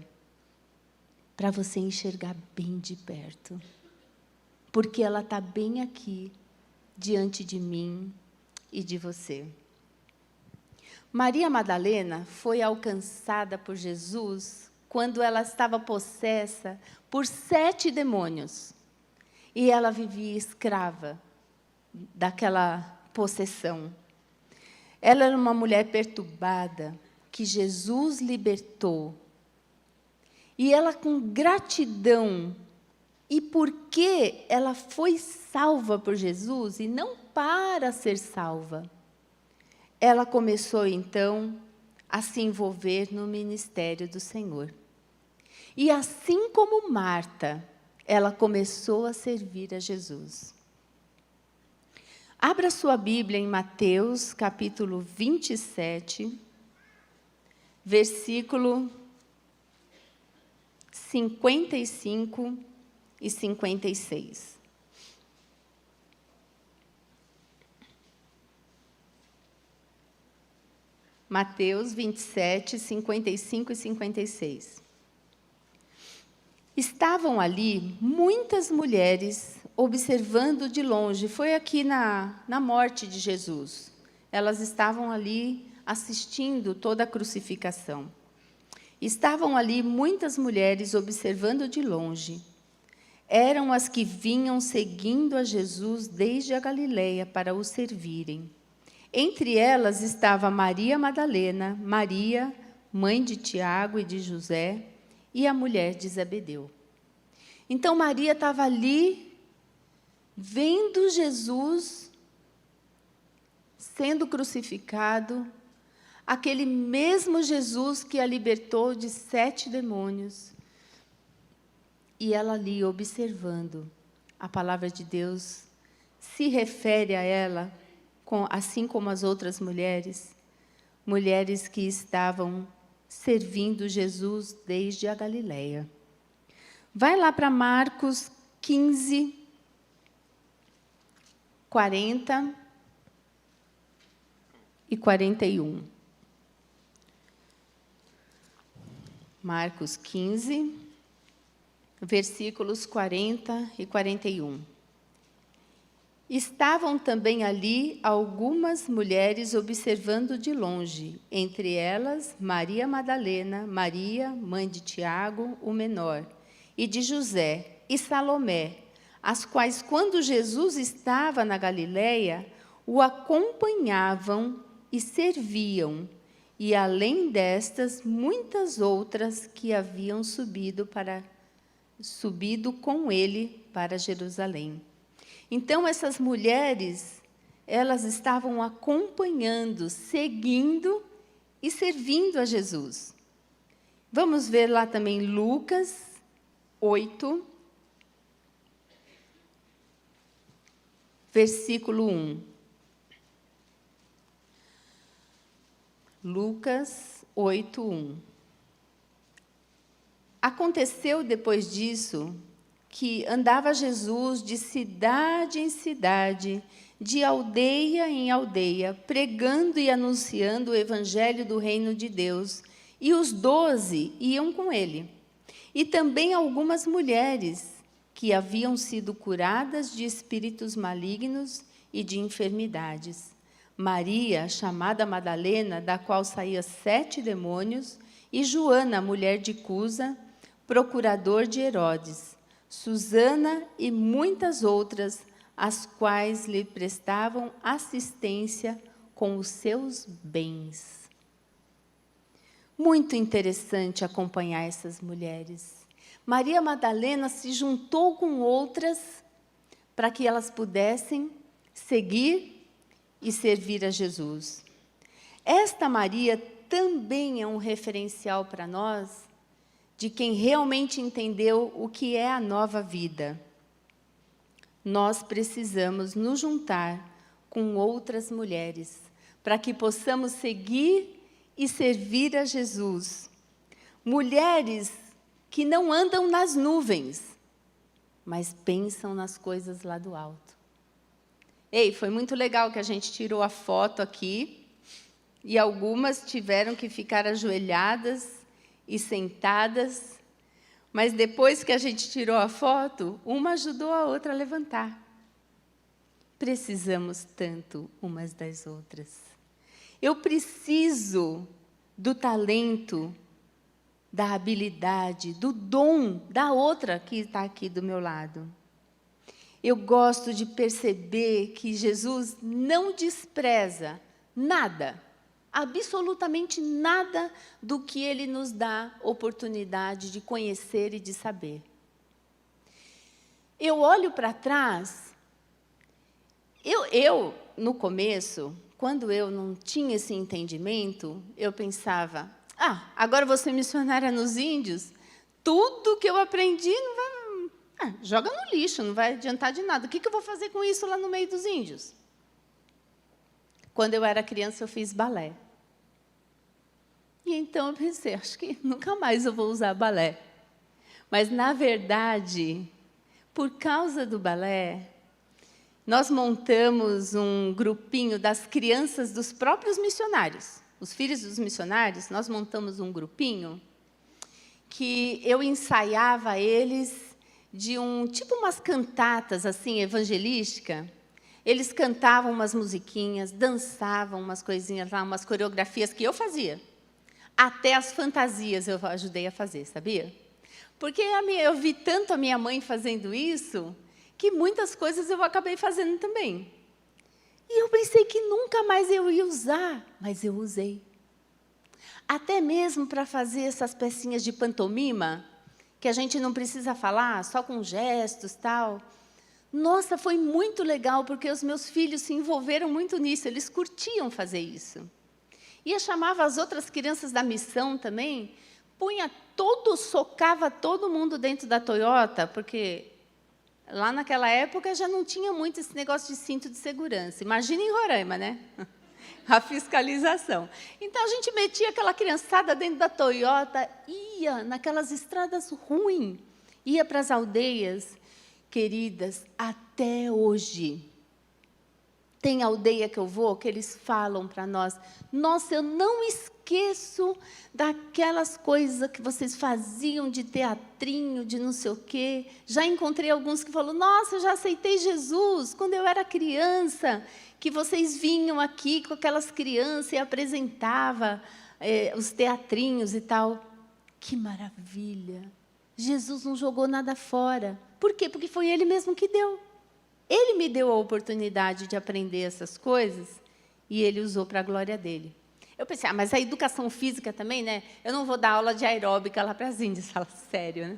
para você enxergar bem de perto. Porque ela está bem aqui, diante de mim e de você. Maria Madalena foi alcançada por Jesus quando ela estava possessa por 7 demônios. E ela vivia escrava daquela possessão. Ela era uma mulher perturbada, que Jesus libertou. E ela, com gratidão, e porque ela foi salva por Jesus, e não para ser salva, ela começou, então, a se envolver no ministério do Senhor. E assim como Marta, ela começou a servir a Jesus. Abra sua Bíblia em Mateus, capítulo 27, versículo 55 e 56. Mateus 27, 55 e 56. Estavam ali muitas mulheres observando de longe. Foi aqui na morte de Jesus. Elas estavam ali assistindo toda a crucificação. Estavam ali muitas mulheres observando de longe. Eram as que vinham seguindo a Jesus desde a Galileia para o servirem. Entre elas estava Maria Madalena, Maria, mãe de Tiago e de José, e a mulher de Zebedeu. Então, Maria estava ali, vendo Jesus sendo crucificado, aquele mesmo Jesus que a libertou de 7 demônios. E ela ali, observando. A palavra de Deus se refere a ela, assim como as outras mulheres, mulheres que estavam servindo Jesus desde a Galileia. Vai lá para Marcos 15, 40 e 41. Marcos 15, versículos 40 e 41. Estavam também ali algumas mulheres observando de longe, entre elas Maria Madalena, Maria, mãe de Tiago, o menor, e de José, e Salomé, as quais, quando Jesus estava na Galileia, o acompanhavam e serviam, e além destas, muitas outras que haviam subido com ele para Jerusalém. Então, essas mulheres, elas estavam acompanhando, seguindo e servindo a Jesus. Vamos ver lá também Lucas 8, versículo 1. Lucas 8, 1. Aconteceu depois disso que andava Jesus de cidade em cidade, de aldeia em aldeia, pregando e anunciando o evangelho do reino de Deus, e os 12 iam com ele. E também algumas mulheres que haviam sido curadas de espíritos malignos e de enfermidades. Maria, chamada Madalena, da qual saía 7 demônios, e Joana, mulher de Cusa, procurador de Herodes, Susana e muitas outras, as quais lhe prestavam assistência com os seus bens. Muito interessante acompanhar essas mulheres. Maria Madalena se juntou com outras para que elas pudessem seguir e servir a Jesus. Esta Maria também é um referencial para nós, de quem realmente entendeu o que é a nova vida. Nós precisamos nos juntar com outras mulheres, para que possamos seguir e servir a Jesus. Mulheres que não andam nas nuvens, mas pensam nas coisas lá do alto. Ei, foi muito legal que a gente tirou a foto aqui, e algumas tiveram que ficar ajoelhadas e sentadas, mas depois que a gente tirou a foto, uma ajudou a outra a levantar. Precisamos tanto umas das outras. Eu preciso do talento, da habilidade, do dom da outra que está aqui do meu lado. Eu gosto de perceber que Jesus não despreza nada, absolutamente nada do que Ele nos dá oportunidade de conhecer e de saber. Eu olho para trás, no começo, quando eu não tinha esse entendimento, eu pensava, agora eu vou ser missionária nos índios, tudo que eu aprendi não vai, joga no lixo, não vai adiantar de nada. O que eu vou fazer com isso lá no meio dos índios? Quando eu era criança, eu fiz balé. E então eu pensei, acho que nunca mais eu vou usar balé. Mas, na verdade, por causa do balé, nós montamos um grupinho das crianças dos próprios missionários. Os filhos dos missionários, nós montamos um grupinho que eu ensaiava eles de tipo umas cantatas assim, evangelística. Eles cantavam umas musiquinhas, dançavam umas coisinhas lá, umas coreografias que eu fazia. Até as fantasias eu ajudei a fazer, sabia? Porque eu vi tanto a minha mãe fazendo isso, que muitas coisas eu acabei fazendo também. E eu pensei que nunca mais eu ia usar, mas eu usei. Até mesmo para fazer essas pecinhas de pantomima, que a gente não precisa falar, só com gestos, tal. Nossa, foi muito legal, porque os meus filhos se envolveram muito nisso, eles curtiam fazer isso. E eu chamava as outras crianças da missão também, socava todo mundo dentro da Toyota, porque lá naquela época já não tinha muito esse negócio de cinto de segurança. Imagina em Roraima, né? A fiscalização. Então, a gente metia aquela criançada dentro da Toyota, ia naquelas estradas ruins, ia para as aldeias. Queridas, até hoje, tem aldeia que eu vou, que eles falam para nós, nossa, eu não esqueço daquelas coisas que vocês faziam de teatrinho, de não sei o quê. Já encontrei alguns que falam, nossa, eu já aceitei Jesus quando eu era criança, que vocês vinham aqui com aquelas crianças e apresentavam os teatrinhos e tal. Que maravilha! Jesus não jogou nada fora. Por quê? Porque foi Ele mesmo que deu. Ele me deu a oportunidade de aprender essas coisas e Ele usou para a glória dEle. Eu pensei, mas a educação física também, né? Eu não vou dar aula de aeróbica lá para as Índias, fala sério, né?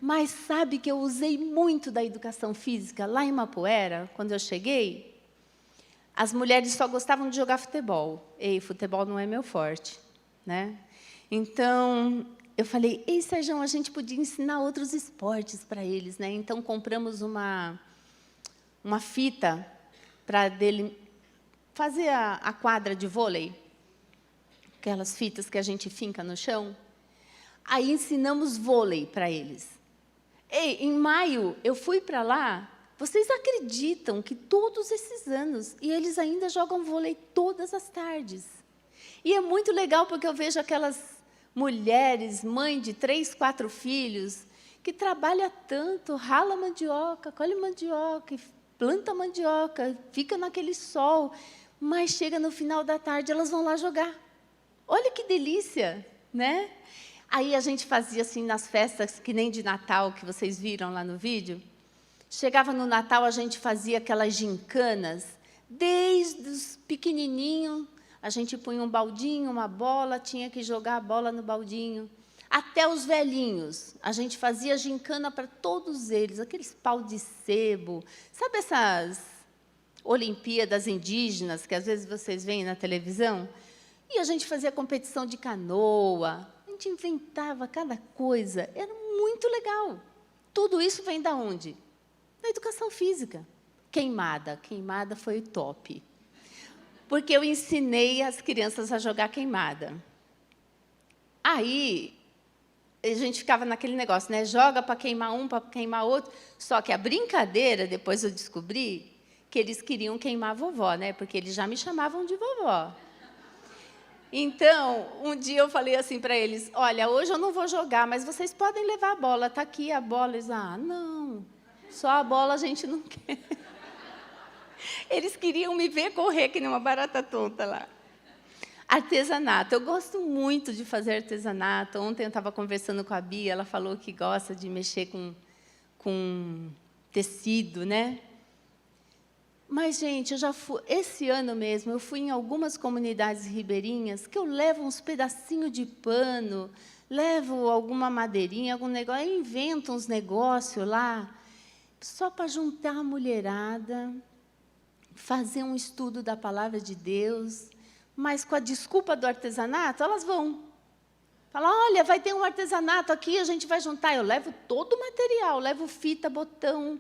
Mas sabe que eu usei muito da educação física lá em Mapuera, quando eu cheguei? As mulheres só gostavam de jogar futebol. Ei, futebol não é meu forte, né? Então, eu falei, ei, Sérgio, a gente podia ensinar outros esportes para eles, né? Então, compramos uma fita para dele fazer a quadra de vôlei, aquelas fitas que a gente finca no chão. Aí, ensinamos vôlei para eles. Ei, em maio, eu fui para lá. Vocês acreditam que todos esses anos, e eles ainda jogam vôlei todas as tardes. E é muito legal, porque eu vejo aquelas mulheres, mãe de 3, 4 filhos, que trabalha tanto, rala mandioca, colhe mandioca, planta mandioca, fica naquele sol, mas chega no final da tarde, elas vão lá jogar. Olha que delícia, né? Aí a gente fazia assim nas festas, que nem de Natal, que vocês viram lá no vídeo. Chegava no Natal, a gente fazia aquelas gincanas, desde os pequenininhos, a gente punha um baldinho, uma bola, tinha que jogar a bola no baldinho. Até os velhinhos, a gente fazia gincana para todos eles, aqueles pau de sebo. Sabe essas Olimpíadas indígenas, que às vezes vocês veem na televisão? E a gente fazia competição de canoa, a gente inventava cada coisa, era muito legal. Tudo isso vem da onde? Da educação física. Queimada foi o top. Porque eu ensinei as crianças a jogar queimada. Aí, a gente ficava naquele negócio, né? Joga para queimar um, para queimar outro. Só que a brincadeira, depois eu descobri, que eles queriam queimar a vovó, né? Porque eles já me chamavam de vovó. Então, um dia eu falei assim para eles, olha, hoje eu não vou jogar, mas vocês podem levar a bola, está aqui a bola. Eles, não, só a bola a gente não quer. Eles queriam me ver correr que nem uma barata tonta lá. Artesanato. Eu gosto muito de fazer artesanato. Ontem eu estava conversando com a Bia, ela falou que gosta de mexer com tecido, né? Mas, gente, eu já fui, esse ano mesmo, eu fui em algumas comunidades ribeirinhas que eu levo uns pedacinhos de pano, levo alguma madeirinha, algum negócio, eu invento uns negócios lá, só para juntar a mulherada, fazer um estudo da palavra de Deus, mas com a desculpa do artesanato, elas vão. Falam, olha, vai ter um artesanato aqui, a gente vai juntar. Eu levo todo o material, levo fita, botão,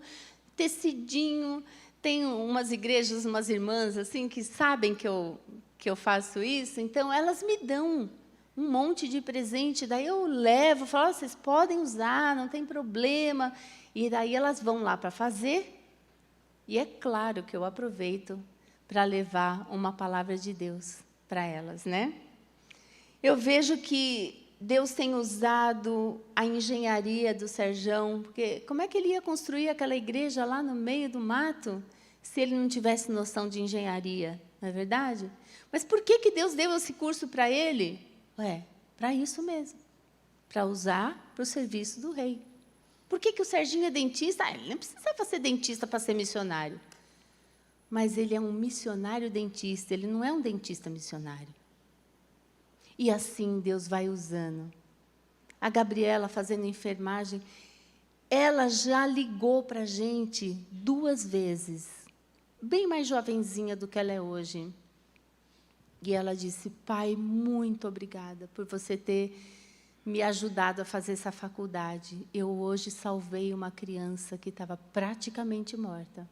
tecidinho. Tem umas igrejas, umas irmãs assim que sabem que eu faço isso, então elas me dão um monte de presente, daí eu levo, falo, vocês podem usar, não tem problema. E daí elas vão lá para fazer, e é claro que eu aproveito para levar uma palavra de Deus para elas, né? Eu vejo que Deus tem usado a engenharia do Serjão, porque como é que ele ia construir aquela igreja lá no meio do mato, se ele não tivesse noção de engenharia, não é verdade? Mas por que Deus deu esse curso para ele? Para isso mesmo, para usar para o serviço do rei. Por que o Serginho é dentista? Ele não precisava ser dentista para ser missionário. Mas ele é um missionário dentista, ele não é um dentista missionário. E assim Deus vai usando. A Gabriela, fazendo enfermagem, ela já ligou para a gente 2 vezes, bem mais jovenzinha do que ela é hoje. E ela disse: pai, muito obrigada por você ter me ajudado a fazer essa faculdade. Eu hoje salvei uma criança que estava praticamente morta.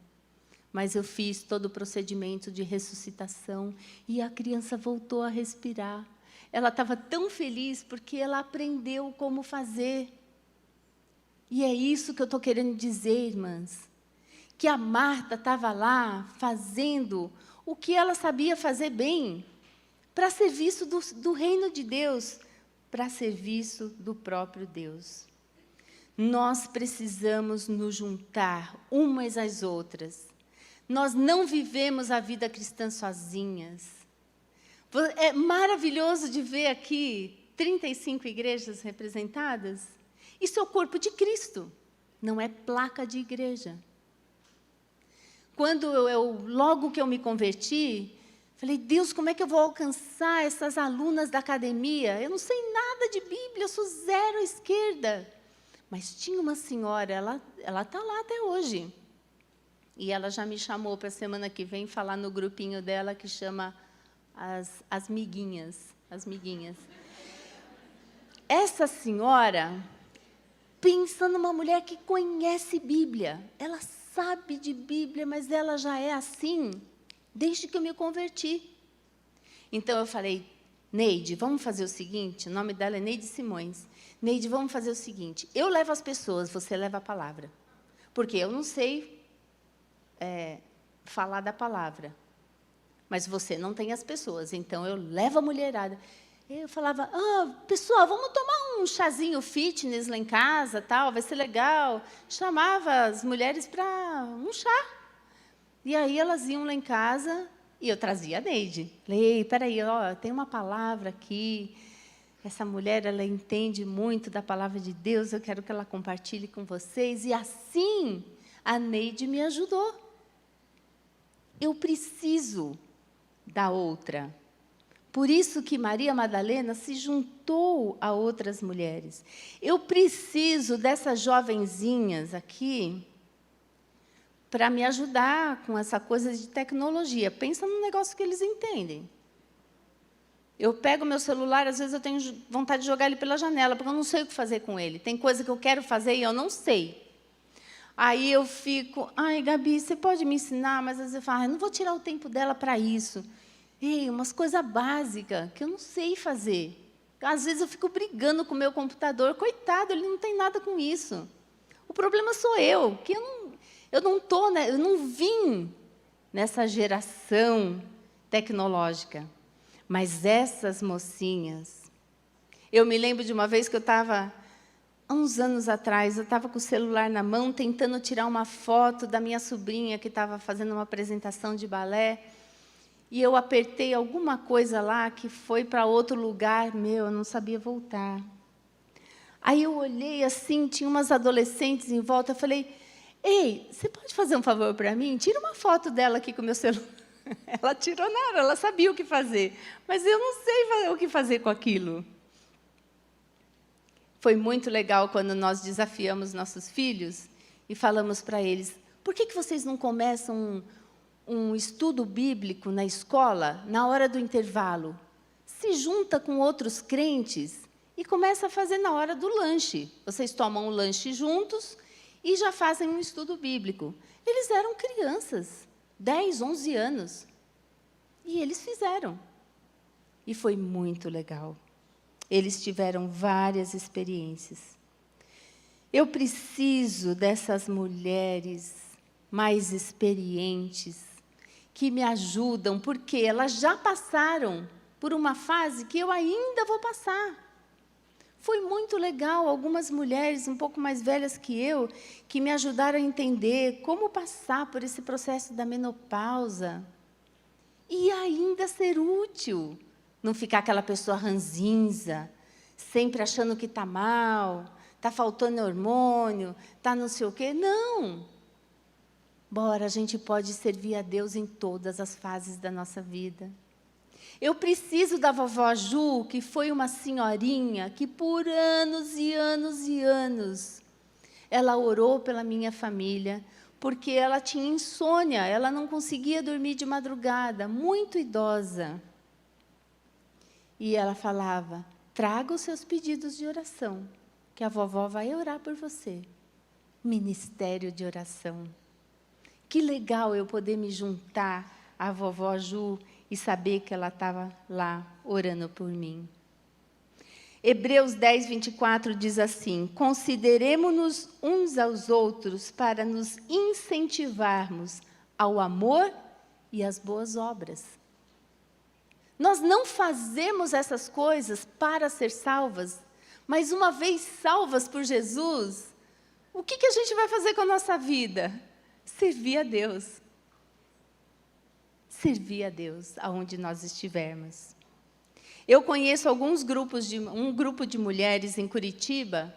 Mas eu fiz todo o procedimento de ressuscitação e a criança voltou a respirar. Ela estava tão feliz porque ela aprendeu como fazer. E é isso que eu estou querendo dizer, irmãs. Que a Marta estava lá fazendo o que ela sabia fazer bem, para serviço do reino de Deus, para serviço do próprio Deus. Nós precisamos nos juntar umas às outras. Nós não vivemos a vida cristã sozinhas. É maravilhoso de ver aqui 35 igrejas representadas. Isso é o corpo de Cristo, não é placa de igreja. Quando logo que eu me converti, falei: Deus, como é que eu vou alcançar essas alunas da academia? Eu não sei nada de Bíblia, eu sou 0 à esquerda. Mas tinha uma senhora, ela está lá até hoje. E ela já me chamou para a semana que vem falar no grupinho dela que chama as miguinhas. As miguinhas. Essa senhora, pensa numa mulher que conhece Bíblia. Ela sabe de Bíblia, mas ela já é assim desde que eu me converti. Então, eu falei: Neide, vamos fazer o seguinte, o nome dela é Neide Simões. Neide, vamos fazer o seguinte, eu levo as pessoas, você leva a palavra. Porque eu não sei falar da palavra, mas você não tem as pessoas, então eu levo a mulherada. Eu falava: pessoal, vamos tomar um chazinho fitness lá em casa, tal, vai ser legal. Chamava as mulheres para um chá. E aí elas iam lá em casa e eu trazia a Neide. Falei: peraí, tem uma palavra aqui. Essa mulher, ela entende muito da palavra de Deus, eu quero que ela compartilhe com vocês. E assim, a Neide me ajudou. Eu preciso da outra. Por isso que Maria Madalena se juntou a outras mulheres. Eu preciso dessas jovenzinhas aqui para me ajudar com essa coisa de tecnologia. Pensa no negócio que eles entendem. Eu pego meu celular, às vezes eu tenho vontade de jogar ele pela janela, porque eu não sei o que fazer com ele. Tem coisa que eu quero fazer e eu não sei. Aí eu fico: ai, Gabi, você pode me ensinar? Mas às vezes eu falo: eu não vou tirar o tempo dela para isso. Ei, umas coisas básicas que eu não sei fazer. Às vezes eu fico brigando com o meu computador. Coitado, ele não tem nada com isso. O problema sou eu, que eu não vim nessa geração tecnológica. Mas essas mocinhas... Eu me lembro de uma vez que eu estava, há uns anos atrás, eu estava com o celular na mão, tentando tirar uma foto da minha sobrinha, que estava fazendo uma apresentação de balé, e eu apertei alguma coisa lá que foi para outro lugar, eu não sabia voltar. Aí eu olhei assim, tinha umas adolescentes em volta, eu falei: ei, você pode fazer um favor para mim? Tira uma foto dela aqui com o meu celular. Ela tirou na hora, ela sabia o que fazer, mas eu não sei o que fazer com aquilo. Foi muito legal quando nós desafiamos nossos filhos e falamos para eles: por que vocês não começam um estudo bíblico na escola, na hora do intervalo? Se junta com outros crentes e começa a fazer na hora do lanche. Vocês tomam um lanche juntos e já fazem um estudo bíblico. Eles eram crianças, 10, 11 anos. E eles fizeram. E foi muito legal. Eles tiveram várias experiências. Eu preciso dessas mulheres mais experientes, que me ajudam, porque elas já passaram por uma fase que eu ainda vou passar. Foi muito legal, algumas mulheres um pouco mais velhas que eu, que me ajudaram a entender como passar por esse processo da menopausa e ainda ser útil. Não ficar aquela pessoa ranzinza, sempre achando que está mal, está faltando hormônio, está não sei o quê. Não! Bora, a gente pode servir a Deus em todas as fases da nossa vida. Eu preciso da vovó Ju, que foi uma senhorinha que por anos e anos e anos, ela orou pela minha família, porque ela tinha insônia, ela não conseguia dormir de madrugada, muito idosa. E ela falava, traga os seus pedidos de oração, que a vovó vai orar por você. Ministério de oração. Que legal eu poder me juntar à vovó Ju e saber que ela estava lá orando por mim. Hebreus 10, 24 diz assim, consideremo-nos uns aos outros para nos incentivarmos ao amor e às boas obras. Nós não fazemos essas coisas para ser salvas, mas uma vez salvas por Jesus, o que a gente vai fazer com a nossa vida? Servir a Deus. Servir a Deus aonde nós estivermos. Eu conheço um grupo de mulheres em Curitiba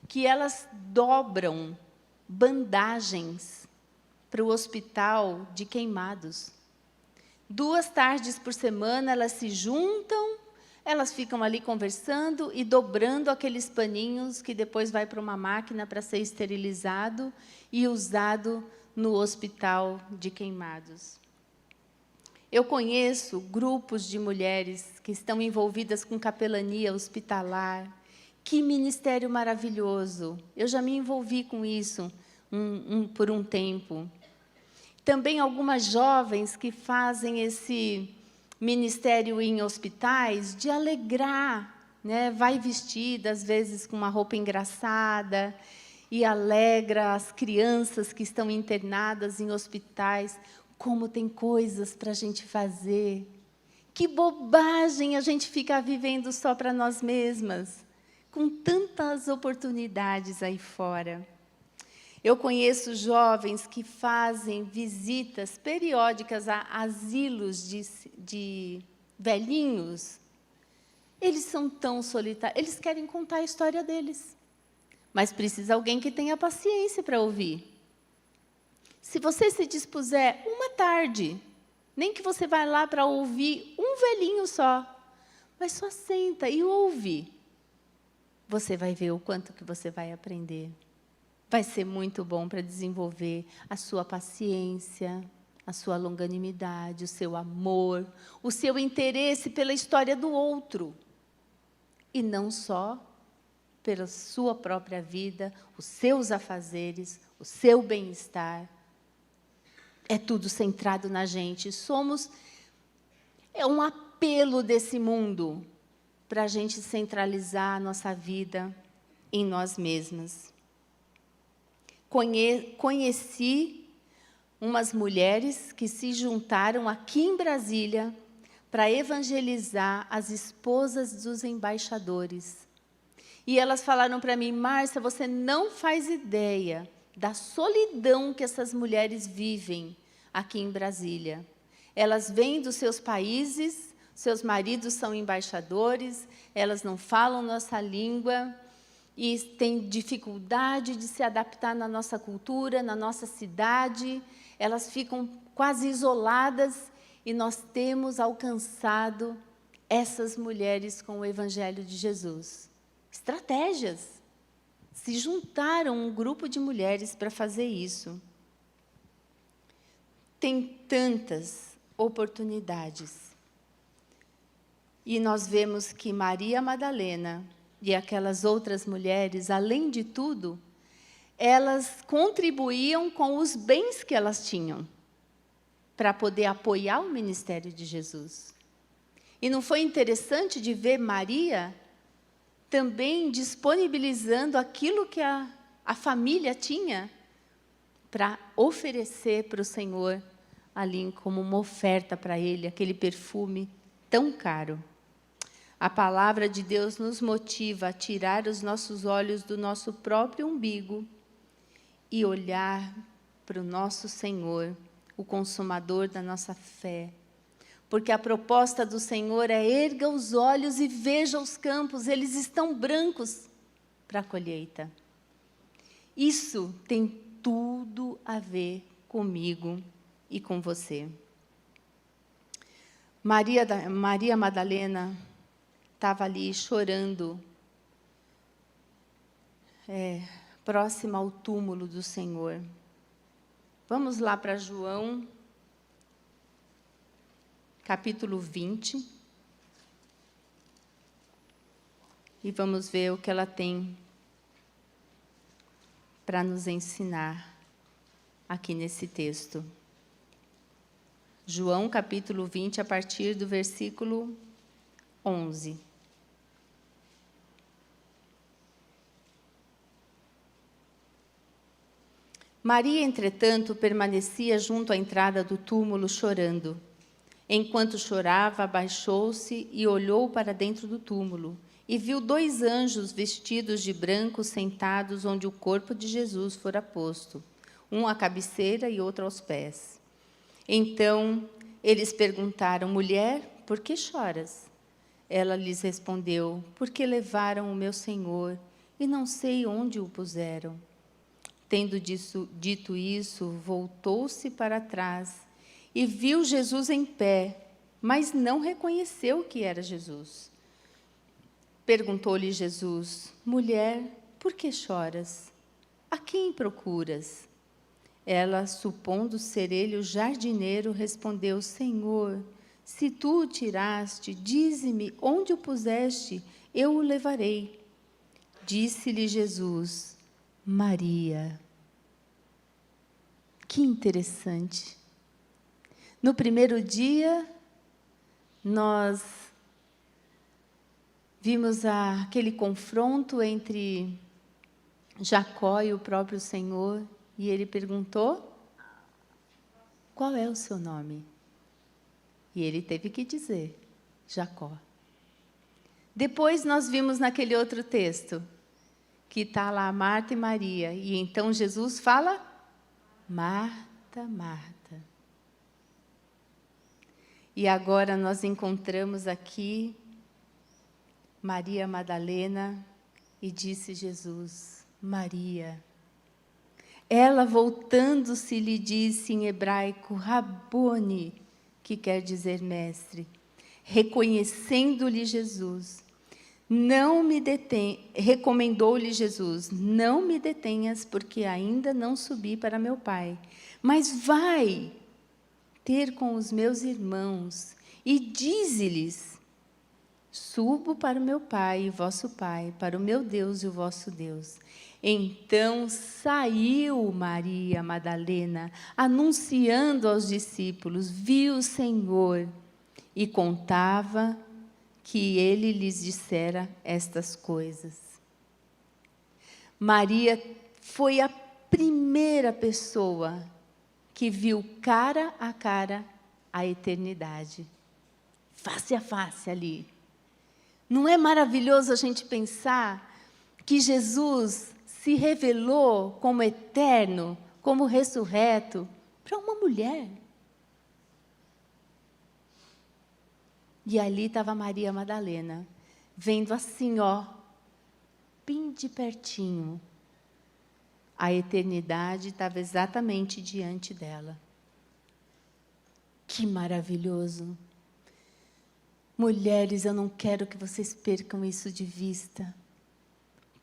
que elas dobram bandagens para o hospital de queimados. 2 tardes por semana elas se juntam, elas ficam ali conversando e dobrando aqueles paninhos que depois vai para uma máquina para ser esterilizado e usado no hospital de queimados. Eu conheço grupos de mulheres que estão envolvidas com capelania hospitalar. Que ministério maravilhoso! Eu já me envolvi com isso por um tempo. Também algumas jovens que fazem esse ministério em hospitais de alegrar, né? Vai vestida, às vezes, com uma roupa engraçada e alegra as crianças que estão internadas em hospitais. Como tem coisas para a gente fazer. Que bobagem a gente ficar vivendo só para nós mesmas, com tantas oportunidades aí fora. Eu conheço jovens que fazem visitas periódicas a asilos de velhinhos. Eles são tão solitários, eles querem contar a história deles, mas precisa alguém que tenha paciência para ouvir. Se você se dispuser uma tarde, nem que você vá lá para ouvir um velhinho só, mas só senta e ouve, você vai ver o quanto que você vai aprender. Vai ser muito bom para desenvolver a sua paciência, a sua longanimidade, o seu amor, o seu interesse pela história do outro. E não só pela sua própria vida, os seus afazeres, o seu bem-estar. É tudo centrado na gente. É um apelo desse mundo para a gente centralizar a nossa vida em nós mesmas. Conheci umas mulheres que se juntaram aqui em Brasília para evangelizar as esposas dos embaixadores. E elas falaram para mim, Márcia, você não faz ideia da solidão que essas mulheres vivem aqui em Brasília. Elas vêm dos seus países, seus maridos são embaixadores, elas não falam nossa língua e têm dificuldade de se adaptar na nossa cultura, na nossa cidade. Elas ficam quase isoladas e nós temos alcançado essas mulheres com o Evangelho de Jesus. Estratégias. Se juntaram um grupo de mulheres para fazer isso. Tem tantas oportunidades. E nós vemos que Maria Madalena e aquelas outras mulheres, além de tudo, elas contribuíam com os bens que elas tinham para poder apoiar o ministério de Jesus. E não foi interessante de ver Maria também disponibilizando aquilo que a família tinha para oferecer para o Senhor ali como uma oferta para Ele, aquele perfume tão caro. A palavra de Deus nos motiva a tirar os nossos olhos do nosso próprio umbigo e olhar para o nosso Senhor, o consumador da nossa fé. Porque a proposta do Senhor é: erga os olhos e veja os campos, eles estão brancos para a colheita. Isso tem tudo a ver comigo e com você. Maria Madalena estava ali chorando, próxima ao túmulo do Senhor. Vamos lá para João, capítulo 20, e vamos ver o que ela tem para nos ensinar aqui nesse texto. João, capítulo 20, a partir do versículo 11. Maria, entretanto, permanecia junto à entrada do túmulo, chorando. Enquanto chorava, abaixou-se e olhou para dentro do túmulo, e viu 2 anjos vestidos de branco sentados onde o corpo de Jesus fora posto, um à cabeceira e outro aos pés. Então, eles perguntaram: mulher, por que choras? Ela lhes respondeu: porque levaram o meu Senhor, e não sei onde o puseram. Tendo dito isso, voltou-se para trás e viu Jesus em pé, mas não reconheceu que era Jesus. Perguntou-lhe Jesus: mulher, por que choras? A quem procuras? Ela, supondo ser ele o jardineiro, respondeu: Senhor, se tu o tiraste, dize-me onde o puseste, eu o levarei. Disse-lhe Jesus: Maria. Que interessante. No primeiro dia, nós vimos aquele confronto entre Jacó e o próprio Senhor, e ele perguntou: qual é o seu nome? E ele teve que dizer: Jacó. Depois nós vimos naquele outro texto, que está lá Marta e Maria, e então Jesus fala: Marta, Marta. E agora nós encontramos aqui Maria Madalena, e disse Jesus: Maria. Ela, voltando-se, lhe disse em hebraico: Rabone, que quer dizer mestre. Reconhecendo-lhe Jesus, recomendou-lhe Jesus: não me detenhas, porque ainda não subi para meu Pai, mas vai ter com os meus irmãos e dize-lhes: subo para o meu Pai e vosso Pai, para o meu Deus e o vosso Deus. Então saiu Maria Madalena, anunciando aos discípulos, viu o Senhor e contava que ele lhes dissera estas coisas. Maria foi a primeira pessoa que viu cara a cara a eternidade, face a face ali. Não é maravilhoso a gente pensar que Jesus se revelou como eterno, como ressurreto, para uma mulher? E ali estava Maria Madalena, vendo assim, bem de pertinho. A eternidade estava exatamente diante dela. Que maravilhoso! Mulheres, eu não quero que vocês percam isso de vista.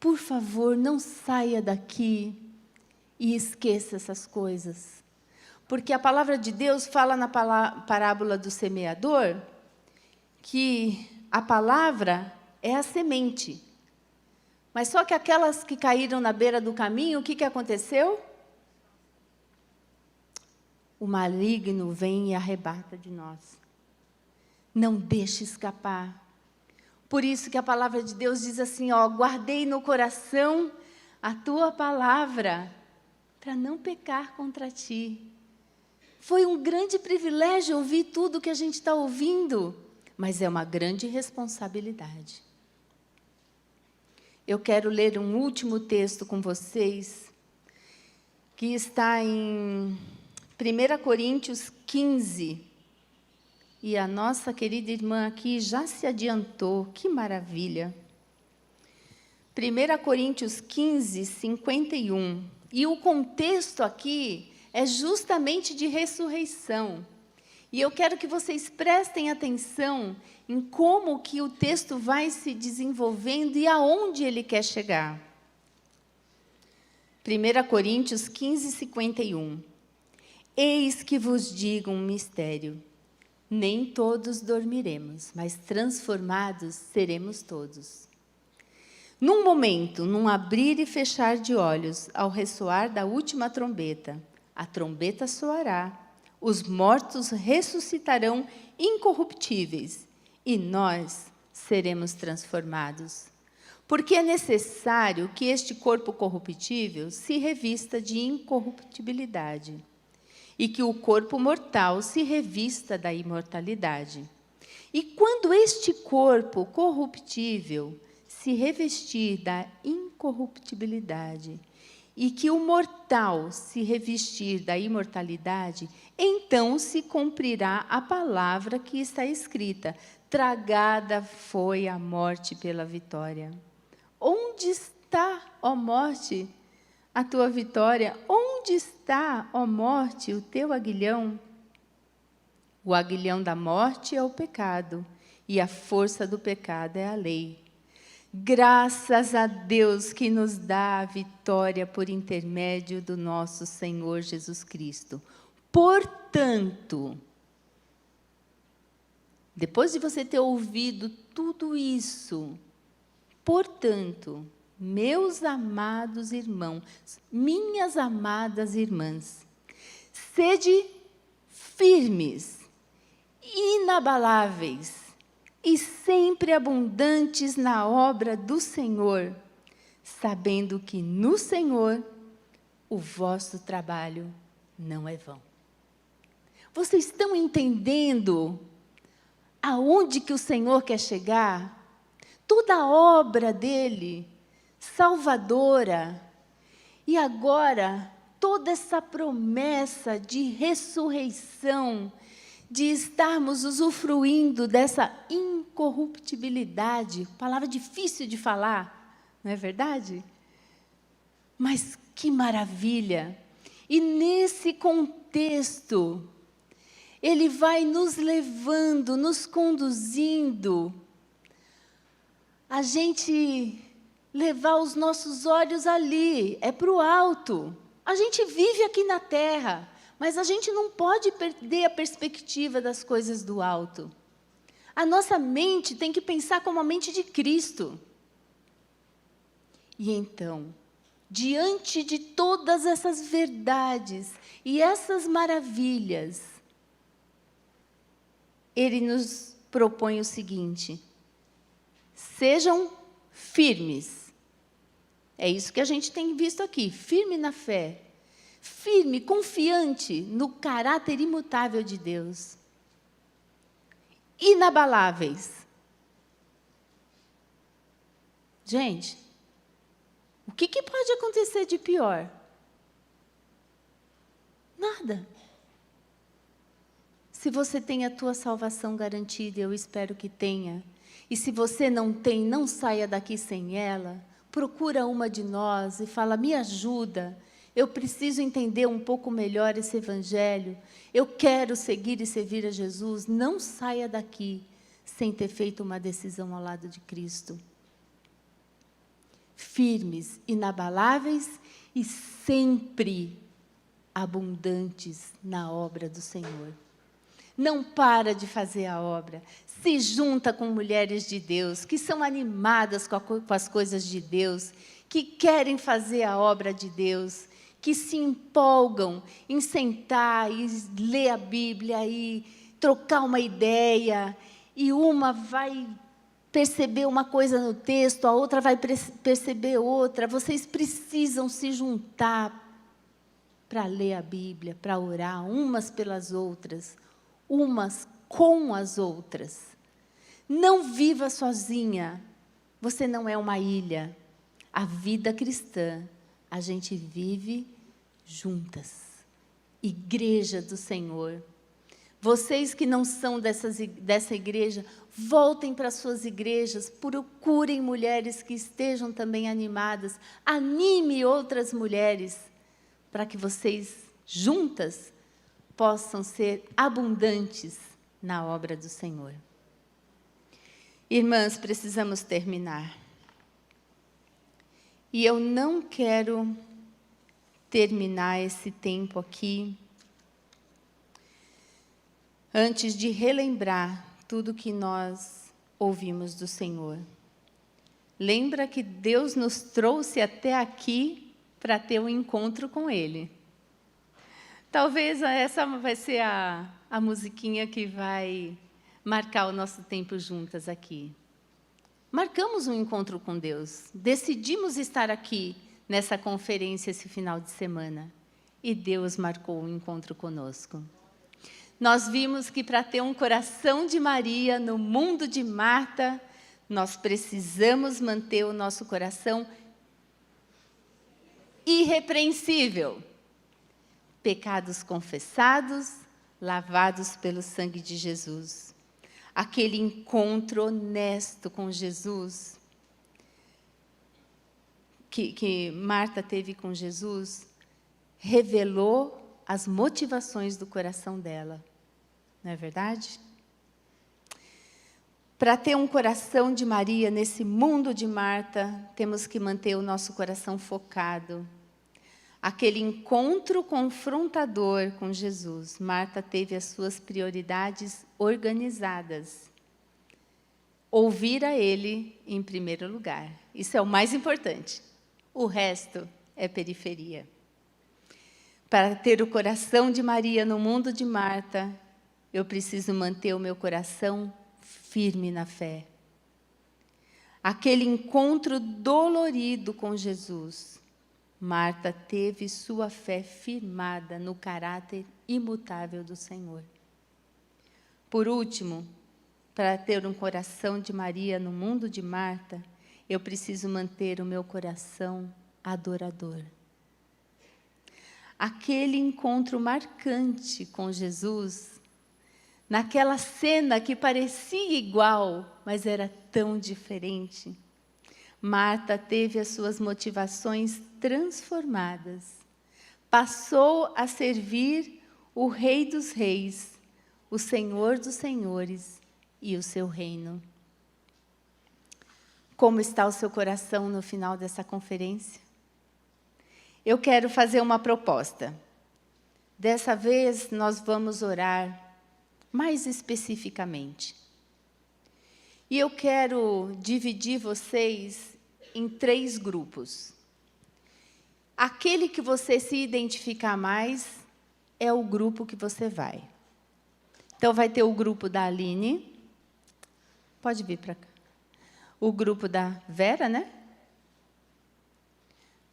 Por favor, não saia daqui e esqueça essas coisas. Porque a palavra de Deus fala na parábola do semeador que a palavra é a semente. Mas só que aquelas que caíram na beira do caminho, o que aconteceu? O maligno vem e arrebata de nós. Não deixe escapar. Por isso que a palavra de Deus diz assim, guardei no coração a tua palavra, para não pecar contra ti. Foi um grande privilégio ouvir tudo que a gente está ouvindo, mas é uma grande responsabilidade. Eu quero ler um último texto com vocês, que está em 1 Coríntios 15, e a nossa querida irmã aqui já se adiantou, que maravilha. 1 Coríntios 15, 51. E o contexto aqui é justamente de ressurreição. E eu quero que vocês prestem atenção em como que o texto vai se desenvolvendo e aonde ele quer chegar. 1 Coríntios 15, 51. Eis que vos digo um mistério. Nem todos dormiremos, mas transformados seremos todos. Num momento, num abrir e fechar de olhos, ao ressoar da última trombeta, a trombeta soará, os mortos ressuscitarão incorruptíveis, e nós seremos transformados. Porque é necessário que este corpo corruptível se revista de incorruptibilidade, e que o corpo mortal se revista da imortalidade. E quando este corpo corruptível se revestir da incorruptibilidade, e que o mortal se revestir da imortalidade, então se cumprirá a palavra que está escrita: tragada foi a morte pela vitória. Onde está, ó morte, a tua vitória? Onde está, ó morte, o teu aguilhão? O aguilhão da morte é o pecado, e a força do pecado é a lei. Graças a Deus que nos dá a vitória por intermédio do nosso Senhor Jesus Cristo. Portanto, depois de você ter ouvido tudo isso, portanto, meus amados irmãos, minhas amadas irmãs, sede firmes, inabaláveis, e sempre abundantes na obra do Senhor, sabendo que no Senhor o vosso trabalho não é vão. Vocês estão entendendo aonde que o Senhor quer chegar? Toda a obra dele, salvadora, e agora toda essa promessa de ressurreição, de estarmos usufruindo dessa incorruptibilidade, palavra difícil de falar, não é verdade? Mas que maravilha! E nesse contexto, ele vai nos levando, nos conduzindo, a gente levar os nossos olhos ali, é para o alto. A gente vive aqui na terra, mas a gente não pode perder a perspectiva das coisas do alto. A nossa mente tem que pensar como a mente de Cristo. E então, diante de todas essas verdades e essas maravilhas, ele nos propõe o seguinte: sejam firmes. É isso que a gente tem visto aqui, firme na fé. Firme, confiante no caráter imutável de Deus. Inabaláveis. Gente, o que pode acontecer de pior? Nada. Se você tem a tua salvação garantida, eu espero que tenha. E se você não tem, não saia daqui sem ela. Procura uma de nós e fala: me ajuda. Eu preciso entender um pouco melhor esse evangelho. Eu quero seguir e servir a Jesus. Não saia daqui sem ter feito uma decisão ao lado de Cristo. Firmes, inabaláveis e sempre abundantes na obra do Senhor. Não para de fazer a obra. Se junta com mulheres de Deus, que são animadas com as coisas de Deus, que querem fazer a obra de Deus, que se empolgam em sentar e ler a Bíblia e trocar uma ideia, e uma vai perceber uma coisa no texto, a outra vai perceber outra. Vocês precisam se juntar para ler a Bíblia, para orar umas pelas outras, umas com as outras. Não viva sozinha. Você não é uma ilha. A vida cristã, a gente vive juntas. Igreja do Senhor. Vocês que não são dessa igreja, voltem para suas igrejas, procurem mulheres que estejam também animadas, anime outras mulheres, para que vocês, juntas, possam ser abundantes na obra do Senhor. Irmãs, precisamos terminar. E eu não quero terminar esse tempo aqui antes de relembrar tudo que nós ouvimos do Senhor. Lembra que Deus nos trouxe até aqui para ter um encontro com Ele. Talvez essa vai ser a musiquinha que vai marcar o nosso tempo juntas aqui. Marcamos um encontro com Deus. Decidimos estar aqui nessa conferência esse final de semana. E Deus marcou um encontro conosco. Nós vimos que para ter um coração de Maria no mundo de Marta, nós precisamos manter o nosso coração irrepreensível. Pecados confessados, lavados pelo sangue de Jesus. Aquele encontro honesto com Jesus que Marta teve com Jesus, revelou as motivações do coração dela. Não é verdade? Para ter um coração de Maria nesse mundo de Marta, temos que manter o nosso coração focado. Aquele encontro confrontador com Jesus, Marta teve as suas prioridades organizadas. Ouvir a Ele em primeiro lugar. Isso é o mais importante. O resto é periferia. Para ter o coração de Maria no mundo de Marta, eu preciso manter o meu coração firme na fé. Aquele encontro dolorido com Jesus, Marta teve sua fé firmada no caráter imutável do Senhor. Por último, para ter um coração de Maria no mundo de Marta, eu preciso manter o meu coração adorador. Aquele encontro marcante com Jesus, naquela cena que parecia igual, mas era tão diferente. Marta teve as suas motivações transformadas. Passou a servir o Rei dos Reis, o Senhor dos Senhores e o seu reino. Como está o seu coração no final dessa conferência? Eu quero fazer uma proposta. Dessa vez, nós vamos orar mais especificamente. E eu quero dividir vocês em 3 grupos. Aquele que você se identificar mais é o grupo que você vai. Então, vai ter o grupo da Aline. Pode vir para cá. O grupo da Vera, né?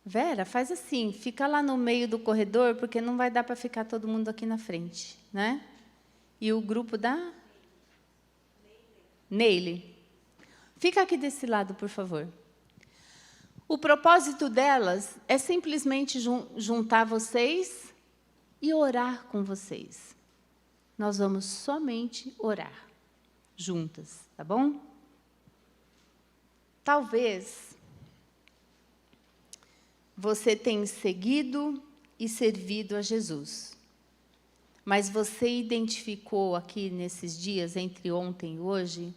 Vera, faz assim, fica lá no meio do corredor, porque não vai dar para ficar todo mundo aqui na frente, né? E o grupo da Neile. Fica aqui desse lado, por favor. O propósito delas é simplesmente juntar vocês e orar com vocês. Nós vamos somente orar juntas, tá bom? Talvez você tenha seguido e servido a Jesus, mas você identificou aqui nesses dias, entre ontem e hoje,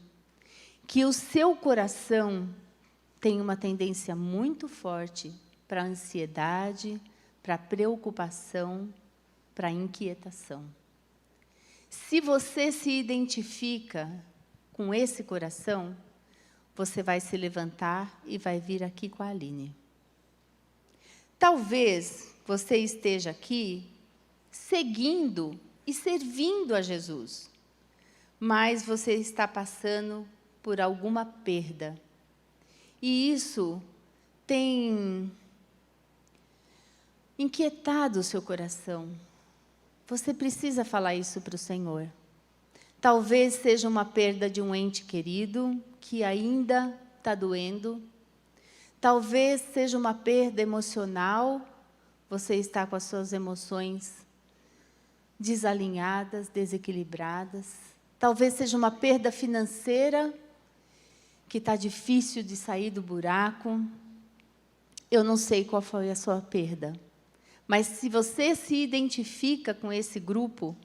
que o seu coração tem uma tendência muito forte para a ansiedade, para a preocupação, para a inquietação. Se você se identifica com esse coração, você vai se levantar e vai vir aqui com a Aline. Talvez você esteja aqui seguindo e servindo a Jesus, mas você está passando por alguma perda. E isso tem inquietado o seu coração. Você precisa falar isso para o Senhor. Talvez seja uma perda de um ente querido que ainda está doendo. Talvez seja uma perda emocional. Você está com as suas emoções desalinhadas, desequilibradas. Talvez seja uma perda financeira, que está difícil de sair do buraco. Eu não sei qual foi a sua perda, Mas se você se identifica com esse grupo,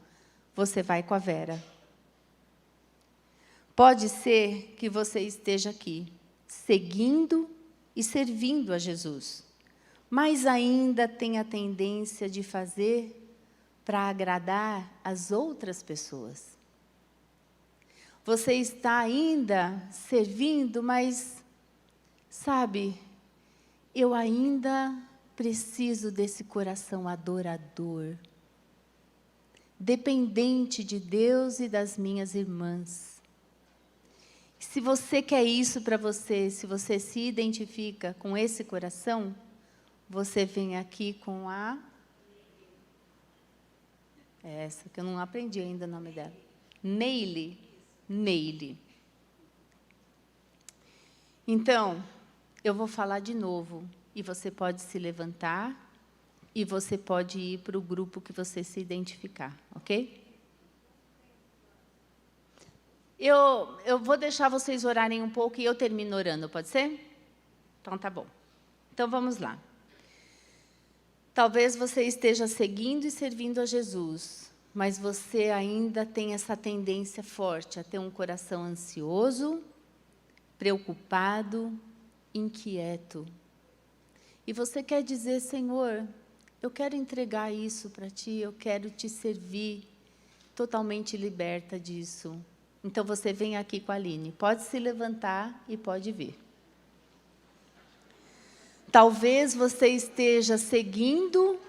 você vai com a Vera. Pode ser que você esteja aqui, seguindo e servindo a Jesus, mas ainda tem a tendência de fazer para agradar as outras pessoas. Você está ainda servindo, mas, sabe, eu ainda preciso desse coração adorador, dependente de Deus e das minhas irmãs. Se você quer isso para você, se você se identifica com esse coração, você vem aqui com a... Essa que eu não aprendi ainda o nome dela. Neile. Neile. Então, eu vou falar de novo, e você pode se levantar, e você pode ir para o grupo que você se identificar, ok? Eu vou deixar vocês orarem um pouco e eu termino orando, pode ser? Então, tá bom. Então, vamos lá. Talvez você esteja seguindo e servindo a Jesus, mas você ainda tem essa tendência forte a ter um coração ansioso, preocupado, inquieto. E você quer dizer, Senhor, eu quero entregar isso para Ti, eu quero Te servir, totalmente liberta disso. Então, você vem aqui com a Aline. Pode se levantar e pode vir. Talvez você esteja seguindo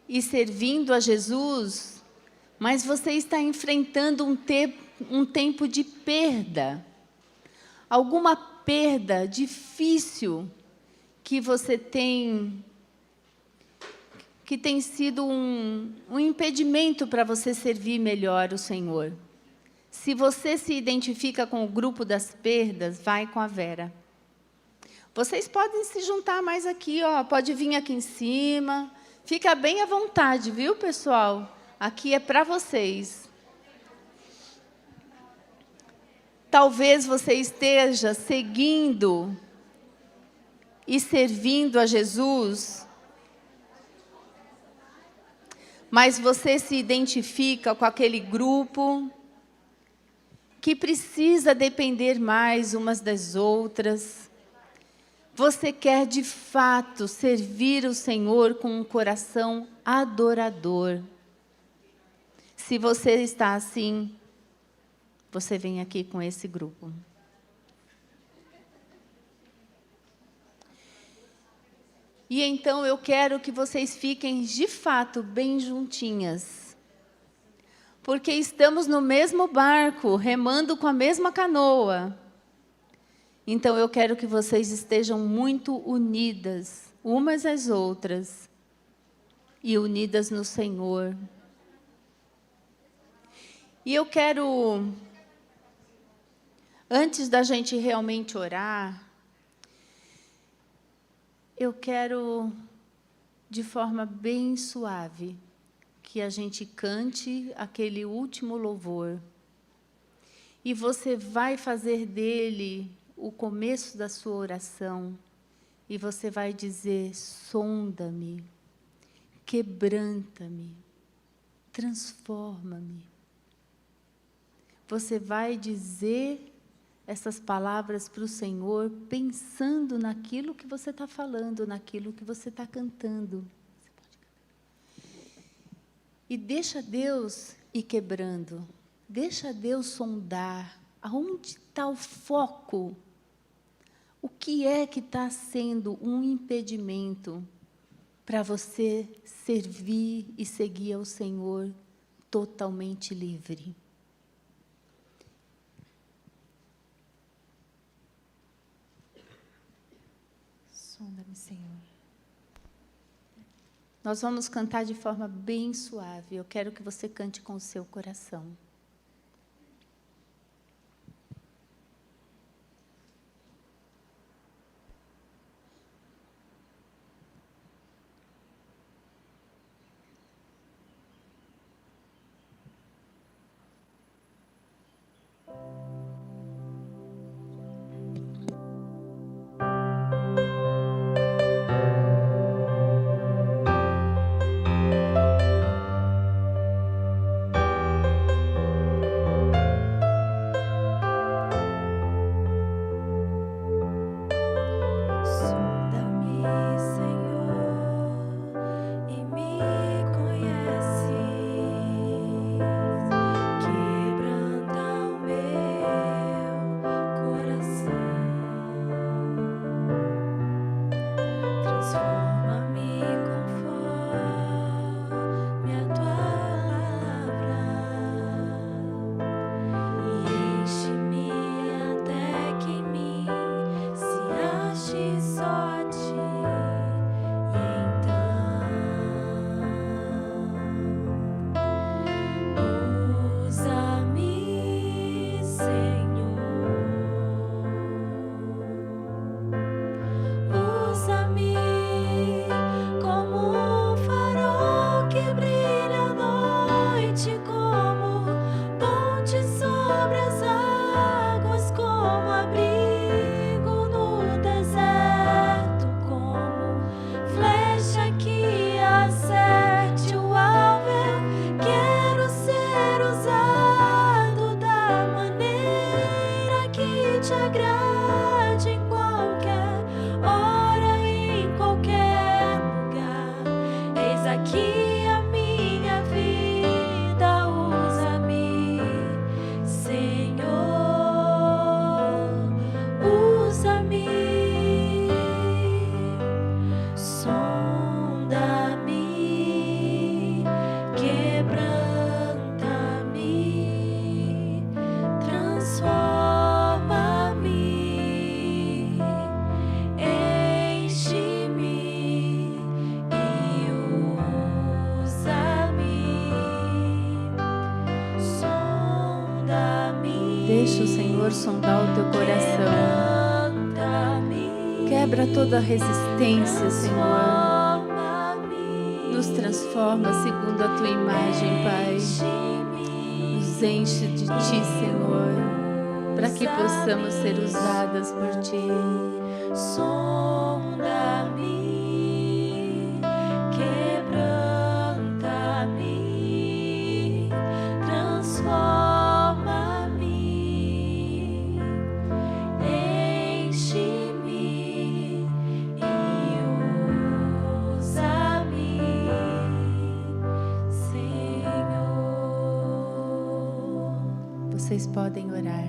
e servindo a Jesus, mas você está enfrentando um tempo de perda. Alguma perda difícil que você tem, que tem sido um impedimento para você servir melhor o Senhor. Se você se identifica com o grupo das perdas, vai com a Vera. Vocês podem se juntar mais aqui, ó, pode vir aqui em cima. Fica bem à vontade, viu, pessoal? Aqui é para vocês. Talvez você esteja seguindo e servindo a Jesus, mas você se identifica com aquele grupo que precisa depender mais umas das outras. Você quer, de fato, servir o Senhor com um coração adorador. Se você está assim, você vem aqui com esse grupo. E então eu quero que vocês fiquem, de fato, bem juntinhas. Porque estamos no mesmo barco, remando com a mesma canoa. Então, eu quero que vocês estejam muito unidas, umas às outras, e unidas no Senhor. E eu quero, antes da gente realmente orar, eu quero, de forma bem suave, que a gente cante aquele último louvor. E você vai fazer dele o começo da sua oração, e você vai dizer: sonda-me, quebranta-me, transforma-me. Você vai dizer essas palavras para o Senhor, pensando naquilo que você está falando, naquilo que você está cantando. Você pode cantar. E deixa Deus ir quebrando, deixa Deus sondar aonde está o foco. O que é que está sendo um impedimento para você servir e seguir ao Senhor totalmente livre? Sonda-me, Senhor. Nós vamos cantar de forma bem suave. Eu quero que você cante com o seu coração.
Transforma-me conforme a tua palavra e enche-me até que em mim se ache só a ti. E então usa-me, Senhor. Usa-me como um farol que brilha à noite, como ponte sobre as águas, como abrigo no deserto, como flecha que acerte o alvo. Eu quero ser usado da maneira que te agrade em qualquer hora, em qualquer lugar. Eis aqui a minha vida, usa-me, Senhor, usa-me, sonda-me, quebranta-me, transforma-me, enche-me e usa-me, sonda-me.
Deixa o Senhor sondar o teu coração. Quebra toda a resistência, Senhor. Nos transforma segundo a tua imagem, Pai. Nos enche de ti, Senhor, para que possamos ser usadas por ti.
Sonda-me, quebranta-me, transforma-me, enche-me e usa-me, Senhor.
Vocês podem orar.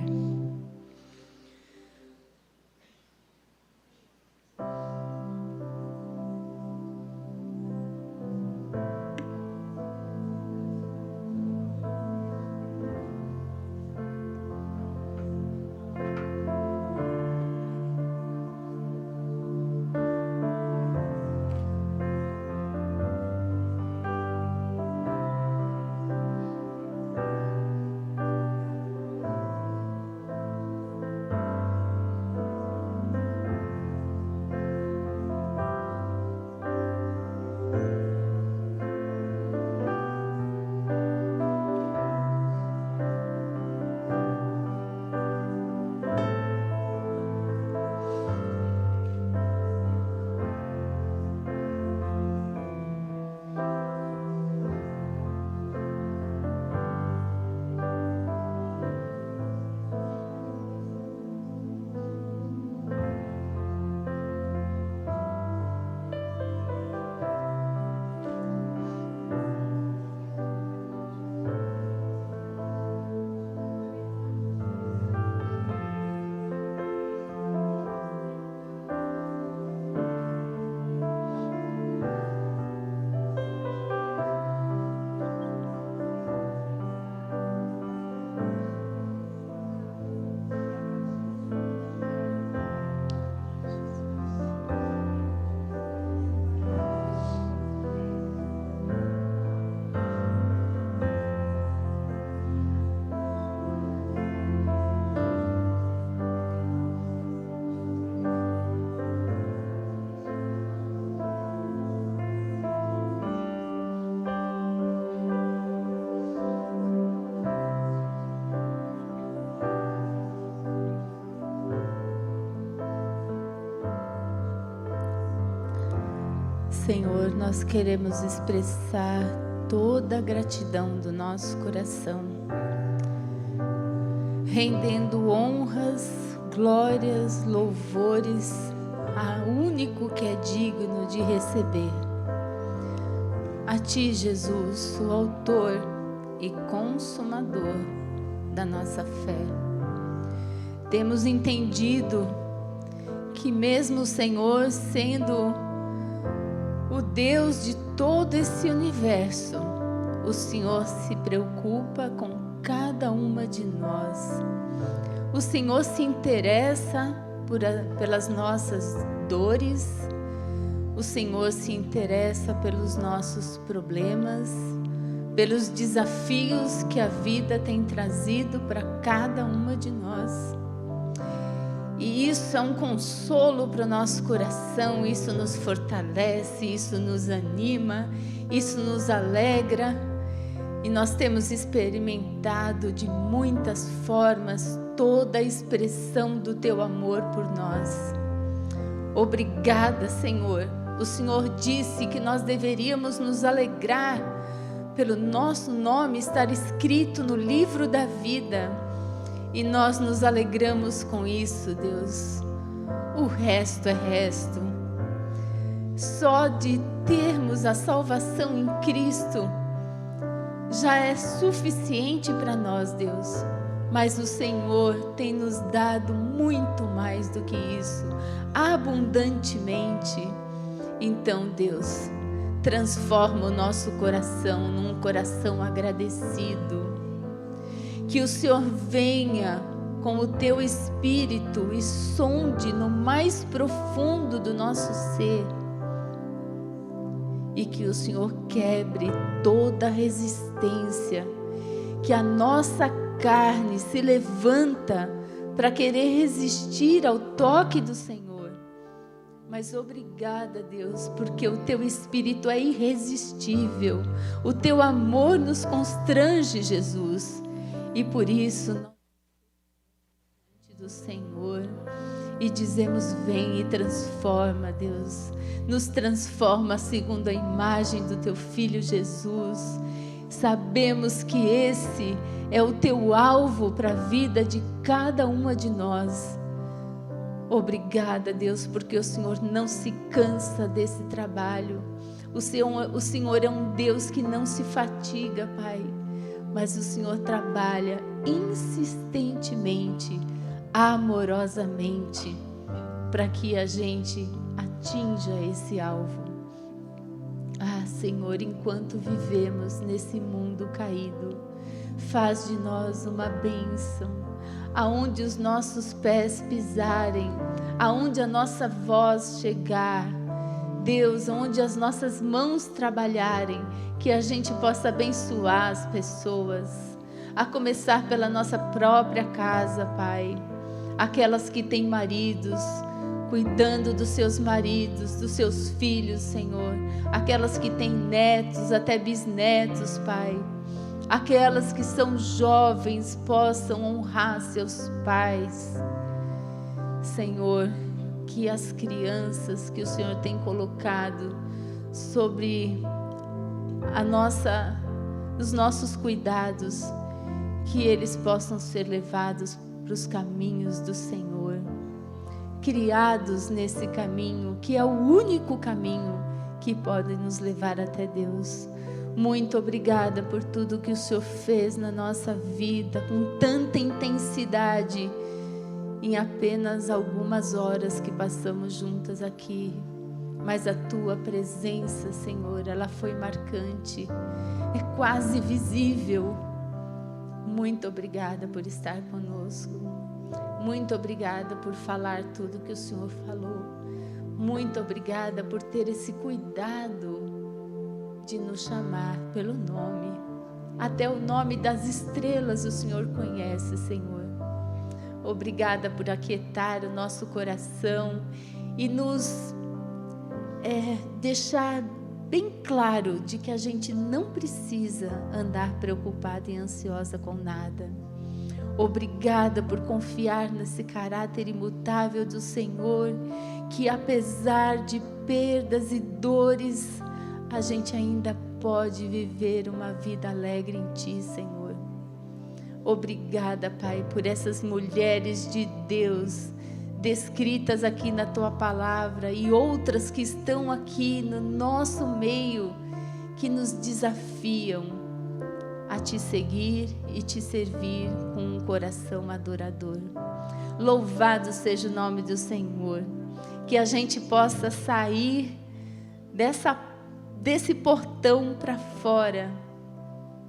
Senhor, nós queremos expressar toda a gratidão do nosso coração, rendendo honras, glórias, louvores ao único que é digno de receber. A Ti, Jesus, o autor e consumador da nossa fé. Temos entendido que mesmo o Senhor sendo o Deus de todo esse universo, o Senhor se preocupa com cada uma de nós. O Senhor se interessa pelas nossas dores, o Senhor se interessa pelos nossos problemas, pelos desafios que a vida tem trazido para cada uma de nós. E isso é um consolo para o nosso coração, isso nos fortalece, isso nos anima, isso nos alegra. E nós temos experimentado de muitas formas toda a expressão do Teu amor por nós. Obrigada, Senhor. O Senhor disse que nós deveríamos nos alegrar pelo nosso nome estar escrito no livro da vida. E nós nos alegramos com isso, Deus. O resto é resto. Só de termos a salvação em Cristo já é suficiente para nós, Deus. Mas o Senhor tem nos dado muito mais do que isso, abundantemente. Então, Deus, transforma o nosso coração num coração agradecido. Que o Senhor venha com o Teu Espírito e sonde no mais profundo do nosso ser. E que o Senhor quebre toda resistência, que a nossa carne se levanta para querer resistir ao toque do Senhor. Mas obrigada, Deus, porque o Teu Espírito é irresistível. O Teu amor nos constrange, Jesus. E por isso, nós diante do Senhor e dizemos: vem e transforma, Deus. Nos transforma segundo a imagem do Teu Filho Jesus. Sabemos que esse é o Teu alvo para a vida de cada uma de nós. Obrigada, Deus, porque o Senhor não se cansa desse trabalho. O Senhor é um Deus que não se fatiga, Pai. Mas o Senhor trabalha insistentemente, amorosamente, para que a gente atinja esse alvo. Ah, Senhor, enquanto vivemos nesse mundo caído, faz de nós uma bênção, aonde os nossos pés pisarem, aonde a nossa voz chegar, Deus, onde as nossas mãos trabalharem, que a gente possa abençoar as pessoas, a começar pela nossa própria casa, Pai. Aquelas que têm maridos, cuidando dos seus maridos, dos seus filhos, Senhor. Aquelas que têm netos, até bisnetos, Pai. Aquelas que são jovens, possam honrar seus pais. Senhor, que as crianças que o Senhor tem colocado sobre os nossos cuidados, que eles possam ser levados para os caminhos do Senhor, criados nesse caminho, que é o único caminho que pode nos levar até Deus. Muito obrigada por tudo que o Senhor fez na nossa vida, com tanta intensidade, em apenas algumas horas que passamos juntas aqui. Mas a Tua presença, Senhor, ela foi marcante, é quase visível. Muito obrigada por estar conosco. Muito obrigada por falar tudo que o Senhor falou. Muito obrigada por ter esse cuidado de nos chamar pelo nome. Até o nome das estrelas o Senhor conhece, Senhor. Obrigada por aquietar o nosso coração e nos deixar bem claro de que a gente não precisa andar preocupada e ansiosa com nada. Obrigada por confiar nesse caráter imutável do Senhor, que apesar de perdas e dores, a gente ainda pode viver uma vida alegre em Ti, Senhor. Obrigada, Pai, por essas mulheres de Deus descritas aqui na Tua palavra e outras que estão aqui no nosso meio, que nos desafiam a Te seguir e Te servir com um coração adorador. Louvado seja o nome do Senhor, que a gente possa sair desse portão para fora,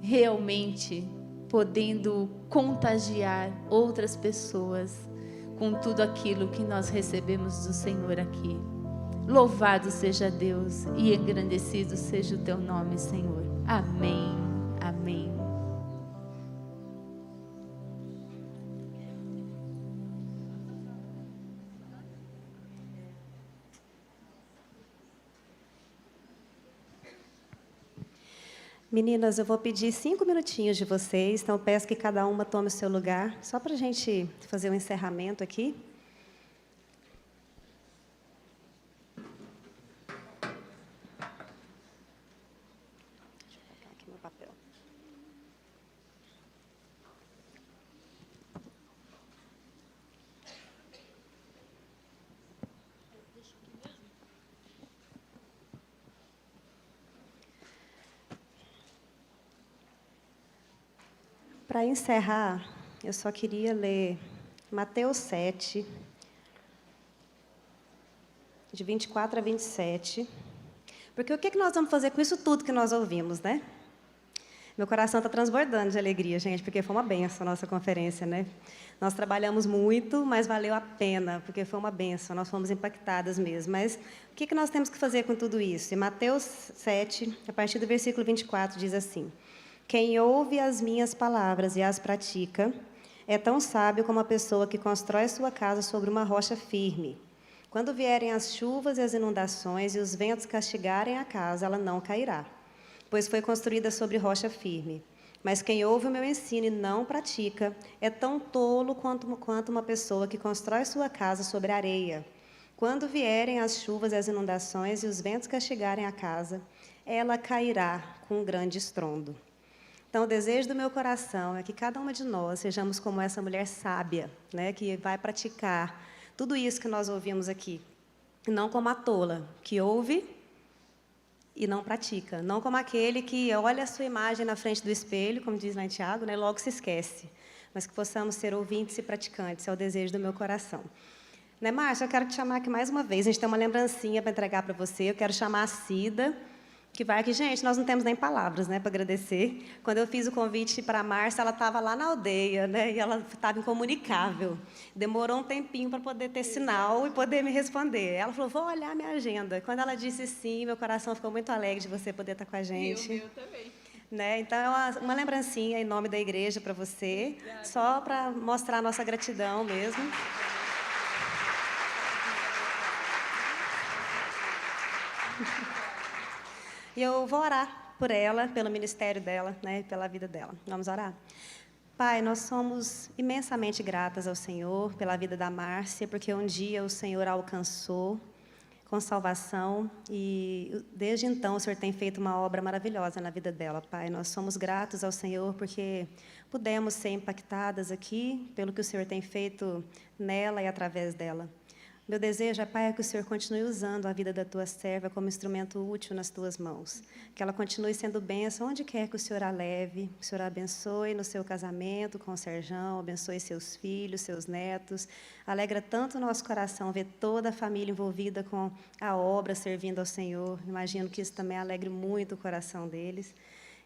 realmente podendo contagiar outras pessoas com tudo aquilo que nós recebemos do Senhor aqui. Louvado seja Deus e engrandecido seja o teu nome, Senhor. Amém. Amém.
Meninas, eu vou pedir 5 minutinhos de vocês, então peço que cada uma tome o seu lugar, só para a gente fazer um encerramento aqui. Deixa eu pegar aqui meu papel. Para encerrar, eu só queria ler Mateus 7, de 24 a 27. Porque o que nós vamos fazer com isso tudo que nós ouvimos, né? Meu coração está transbordando de alegria, gente, porque foi uma benção a nossa conferência, né? Nós trabalhamos muito, mas valeu a pena, porque foi uma benção, nós fomos impactadas mesmo. Mas o que nós temos que fazer com tudo isso? Em Mateus 7, a partir do versículo 24, diz assim: quem ouve as minhas palavras e as pratica é tão sábio como a pessoa que constrói sua casa sobre uma rocha firme. Quando vierem as chuvas e as inundações e os ventos castigarem a casa, ela não cairá, pois foi construída sobre rocha firme. Mas quem ouve o meu ensino e não pratica é tão tolo quanto uma pessoa que constrói sua casa sobre areia. Quando vierem as chuvas e as inundações e os ventos castigarem a casa, ela cairá com um grande estrondo. Então, o desejo do meu coração é que cada uma de nós sejamos como essa mulher sábia, né, que vai praticar tudo isso que nós ouvimos aqui. E não como a tola, que ouve e não pratica. Não como aquele que olha a sua imagem na frente do espelho, como diz lá em Tiago, né, logo se esquece. Mas que possamos ser ouvintes e praticantes, é o desejo do meu coração. Né, Márcia, eu quero te chamar aqui mais uma vez. A gente tem uma lembrancinha para entregar para você. Eu quero chamar a Cida, que vai aqui. Gente, nós não temos nem palavras, né, para agradecer. Quando eu fiz o convite para a Márcia, ela estava lá na aldeia, né, e ela estava incomunicável. Demorou um tempinho para poder ter sinal e poder me responder. Ela falou, vou olhar minha agenda. Quando ela disse sim, meu coração ficou muito alegre de você poder estar com a gente.
Eu também.
Né? Então, é uma lembrancinha em nome da igreja para você, só para mostrar a nossa gratidão mesmo. E eu vou orar por ela, pelo ministério dela, né, pela vida dela. Vamos orar? Pai, nós somos imensamente gratas ao Senhor pela vida da Márcia, porque um dia o Senhor a alcançou com salvação e desde então o Senhor tem feito uma obra maravilhosa na vida dela, Pai. Nós somos gratos ao Senhor porque pudemos ser impactadas aqui pelo que o Senhor tem feito nela e através dela. Meu desejo, Pai, é que o Senhor continue usando a vida da tua serva como instrumento útil nas tuas mãos. Que ela continue sendo bênção onde quer que o Senhor a leve. Que o Senhor a abençoe no seu casamento com o Serjão, abençoe seus filhos, seus netos. Alegra tanto o nosso coração ver toda a família envolvida com a obra, servindo ao Senhor. Imagino que isso também alegre muito o coração deles.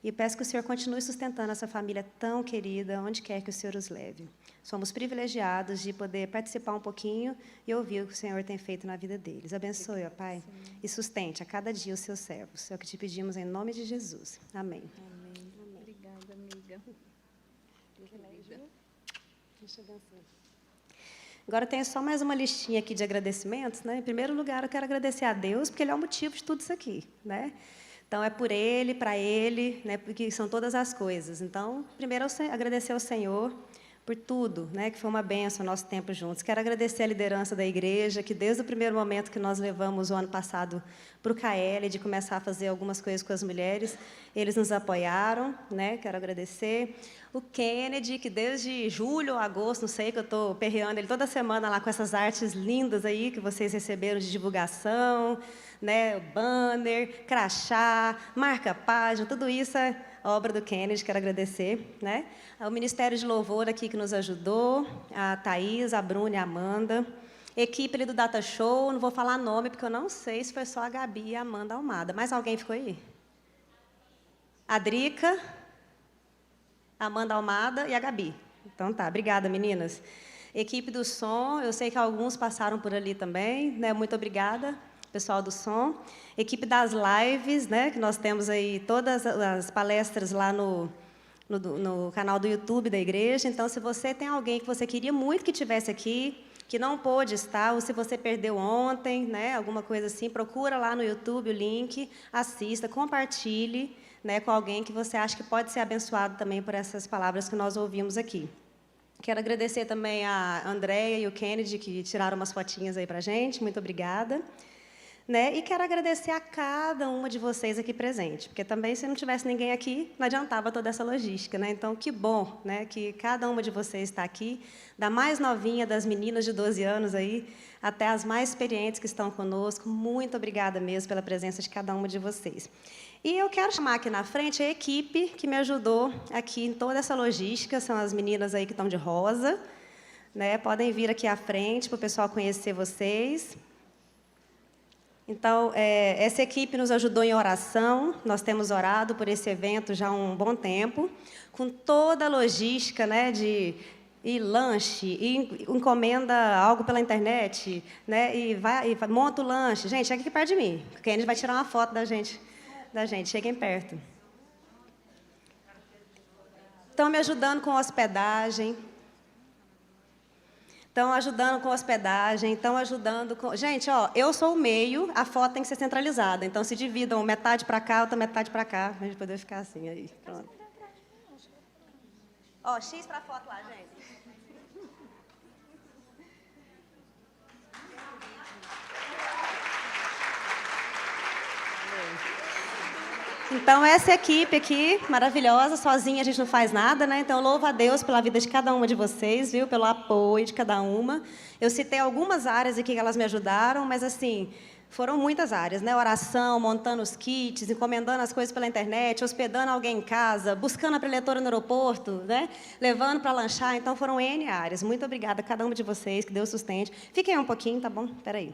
E peço que o Senhor continue sustentando essa família tão querida, onde quer que o Senhor os leve. Somos privilegiados de poder participar um pouquinho e ouvir o que o Senhor tem feito na vida deles. Abençoe, ó Pai, e sustente a cada dia os seus servos. É o que te pedimos em nome de Jesus. Amém.
Amém. Obrigada, amiga.
Agora eu tenho só mais uma listinha aqui de agradecimentos, né? Em primeiro lugar, eu quero agradecer a Deus, porque Ele é o motivo de tudo isso aqui, né? Então, é por Ele, para Ele, né, porque são todas as coisas. Então, primeiro, agradecer ao Senhor por tudo, né, que foi uma bênção o nosso tempo juntos. Quero agradecer a liderança da igreja, que desde o primeiro momento que nós levamos o ano passado para o KL, de começar a fazer algumas coisas com as mulheres, eles nos apoiaram, né, quero agradecer. O Kennedy, que desde julho ou agosto, não sei, que eu estou perreando ele toda semana lá com essas artes lindas aí que vocês receberam de divulgação, né, banner, crachá, marca-página, tudo isso é obra do Kennedy, quero agradecer, né? Ao Ministério de Louvor aqui que nos ajudou, a Thaís, a Bruna e a Amanda. Equipe ali do Data Show, não vou falar nome, porque eu não sei se foi só a Gabi e a Amanda Almada. Mais alguém ficou aí? A Drica, a Amanda Almada e a Gabi. Então tá, obrigada, meninas. Equipe do som, eu sei que alguns passaram por ali também, né? Muito obrigada, pessoal do som. Equipe das lives, né? Que nós temos aí todas as palestras lá no canal do YouTube da igreja. Então, se você tem alguém que você queria muito que tivesse aqui, que não pôde estar, ou se você perdeu ontem, né, alguma coisa assim, procura lá no YouTube o link, assista, compartilhe, né, com alguém que você acha que pode ser abençoado também por essas palavras que nós ouvimos aqui. Quero agradecer também a Andréia e o Kennedy, que tiraram umas fotinhas aí para a gente. Muito obrigada. Né? E quero agradecer a cada uma de vocês aqui presente, porque também, se não tivesse ninguém aqui, não adiantava toda essa logística, né? Então, que bom, né, que cada uma de vocês está aqui, da mais novinha, das meninas de 12 anos aí, até as mais experientes que estão conosco. Muito obrigada mesmo pela presença de cada uma de vocês. E eu quero chamar aqui na frente a equipe que me ajudou aqui em toda essa logística, são as meninas aí que estão de rosa, né? Podem vir aqui à frente para o pessoal conhecer vocês. Então, essa equipe nos ajudou em oração, nós temos orado por esse evento já há um bom tempo, com toda a logística, né, de ir lanche, e encomenda algo pela internet, né, e monta o lanche. Gente, chega aqui perto de mim, porque a gente vai tirar uma foto da gente. Cheguem perto. Estão me ajudando com hospedagem. Estão ajudando com hospedagem, estão ajudando com... Gente, ó, eu sou o meio, a foto tem que ser centralizada. Então, se dividam metade para cá, outra metade para cá, para a gente poder ficar assim aí. Pronto. Ó, X para a foto lá, gente. Então, essa equipe aqui, maravilhosa, sozinha a gente não faz nada, né? Então, louvo a Deus pela vida de cada uma de vocês, viu? Pelo apoio de cada uma. Eu citei algumas áreas aqui que elas me ajudaram, mas, assim, foram muitas áreas, né? Oração, montando os kits, encomendando as coisas pela internet, hospedando alguém em casa, buscando a preletora no aeroporto, né? Levando para lanchar. Então, foram N áreas. Muito obrigada a cada uma de vocês, que Deus sustente. Fiquem um pouquinho, tá bom? Espera aí.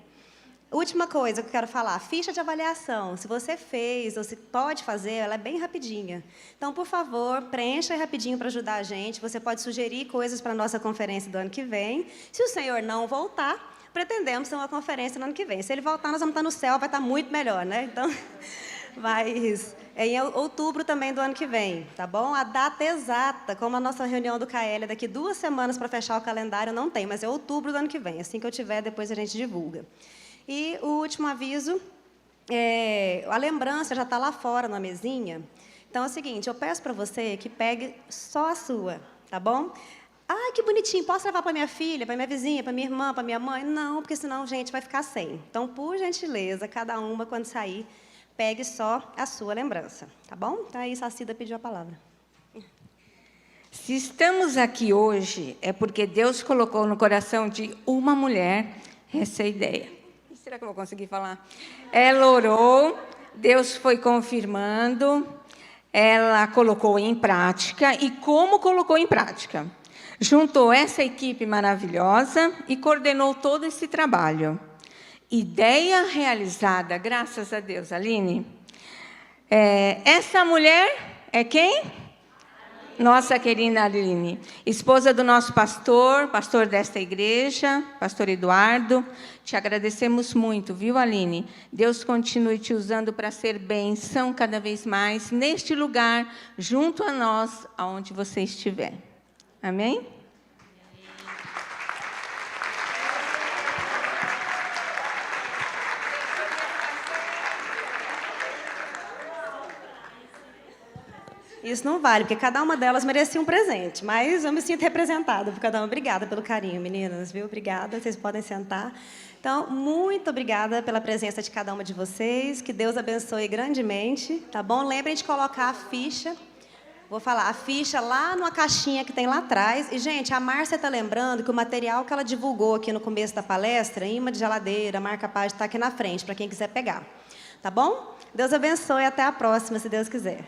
Última coisa que eu quero falar, ficha de avaliação. Se você fez ou se pode fazer, ela é bem rapidinha. Então, por favor, preencha rapidinho para ajudar a gente. Você pode sugerir coisas para a nossa conferência do ano que vem. Se o senhor não voltar, pretendemos ter uma conferência no ano que vem. Se ele voltar, nós vamos estar no céu, vai estar muito melhor, né? Então, mas é em outubro também do ano que vem, tá bom? A data exata, como a nossa reunião do KL daqui 2 semanas para fechar o calendário, não tem, mas é outubro do ano que vem. Assim que eu tiver, depois a gente divulga. E o último aviso, a lembrança já está lá fora na mesinha. Então, é o seguinte, eu peço para você que pegue só a sua, tá bom? Ai, que bonitinho, posso levar para minha filha, para minha vizinha, para minha irmã, para minha mãe? Não, porque senão, gente, vai ficar sem. Então, por gentileza, cada uma, quando sair, pegue só a sua lembrança, tá bom? Então, aí, Sacida pediu a palavra.
Se estamos aqui hoje, é porque Deus colocou no coração de uma mulher essa ideia. Será que eu vou conseguir falar? Ela orou, Deus foi confirmando, ela colocou em prática. E como colocou em prática? Juntou essa equipe maravilhosa e coordenou todo esse trabalho. Ideia realizada, graças a Deus, Aline. Essa mulher é quem? Nossa querida Aline, esposa do nosso pastor desta igreja, pastor Eduardo. Te agradecemos muito, viu, Aline? Deus continue te usando para ser bênção cada vez mais neste lugar, junto a nós, aonde você estiver. Amém?
Isso não vale, porque cada uma delas merecia um presente, mas eu me sinto representada por cada uma. Obrigada pelo carinho, meninas, viu? Obrigada, vocês podem sentar. Então, muito obrigada pela presença de cada uma de vocês, que Deus abençoe grandemente, tá bom? Lembrem de colocar a ficha, vou falar, a ficha lá numa caixinha que tem lá atrás. E, gente, a Márcia está lembrando que o material que ela divulgou aqui no começo da palestra, imã de geladeira, marca-página, está aqui na frente, para quem quiser pegar, tá bom? Deus abençoe e até a próxima, se Deus quiser.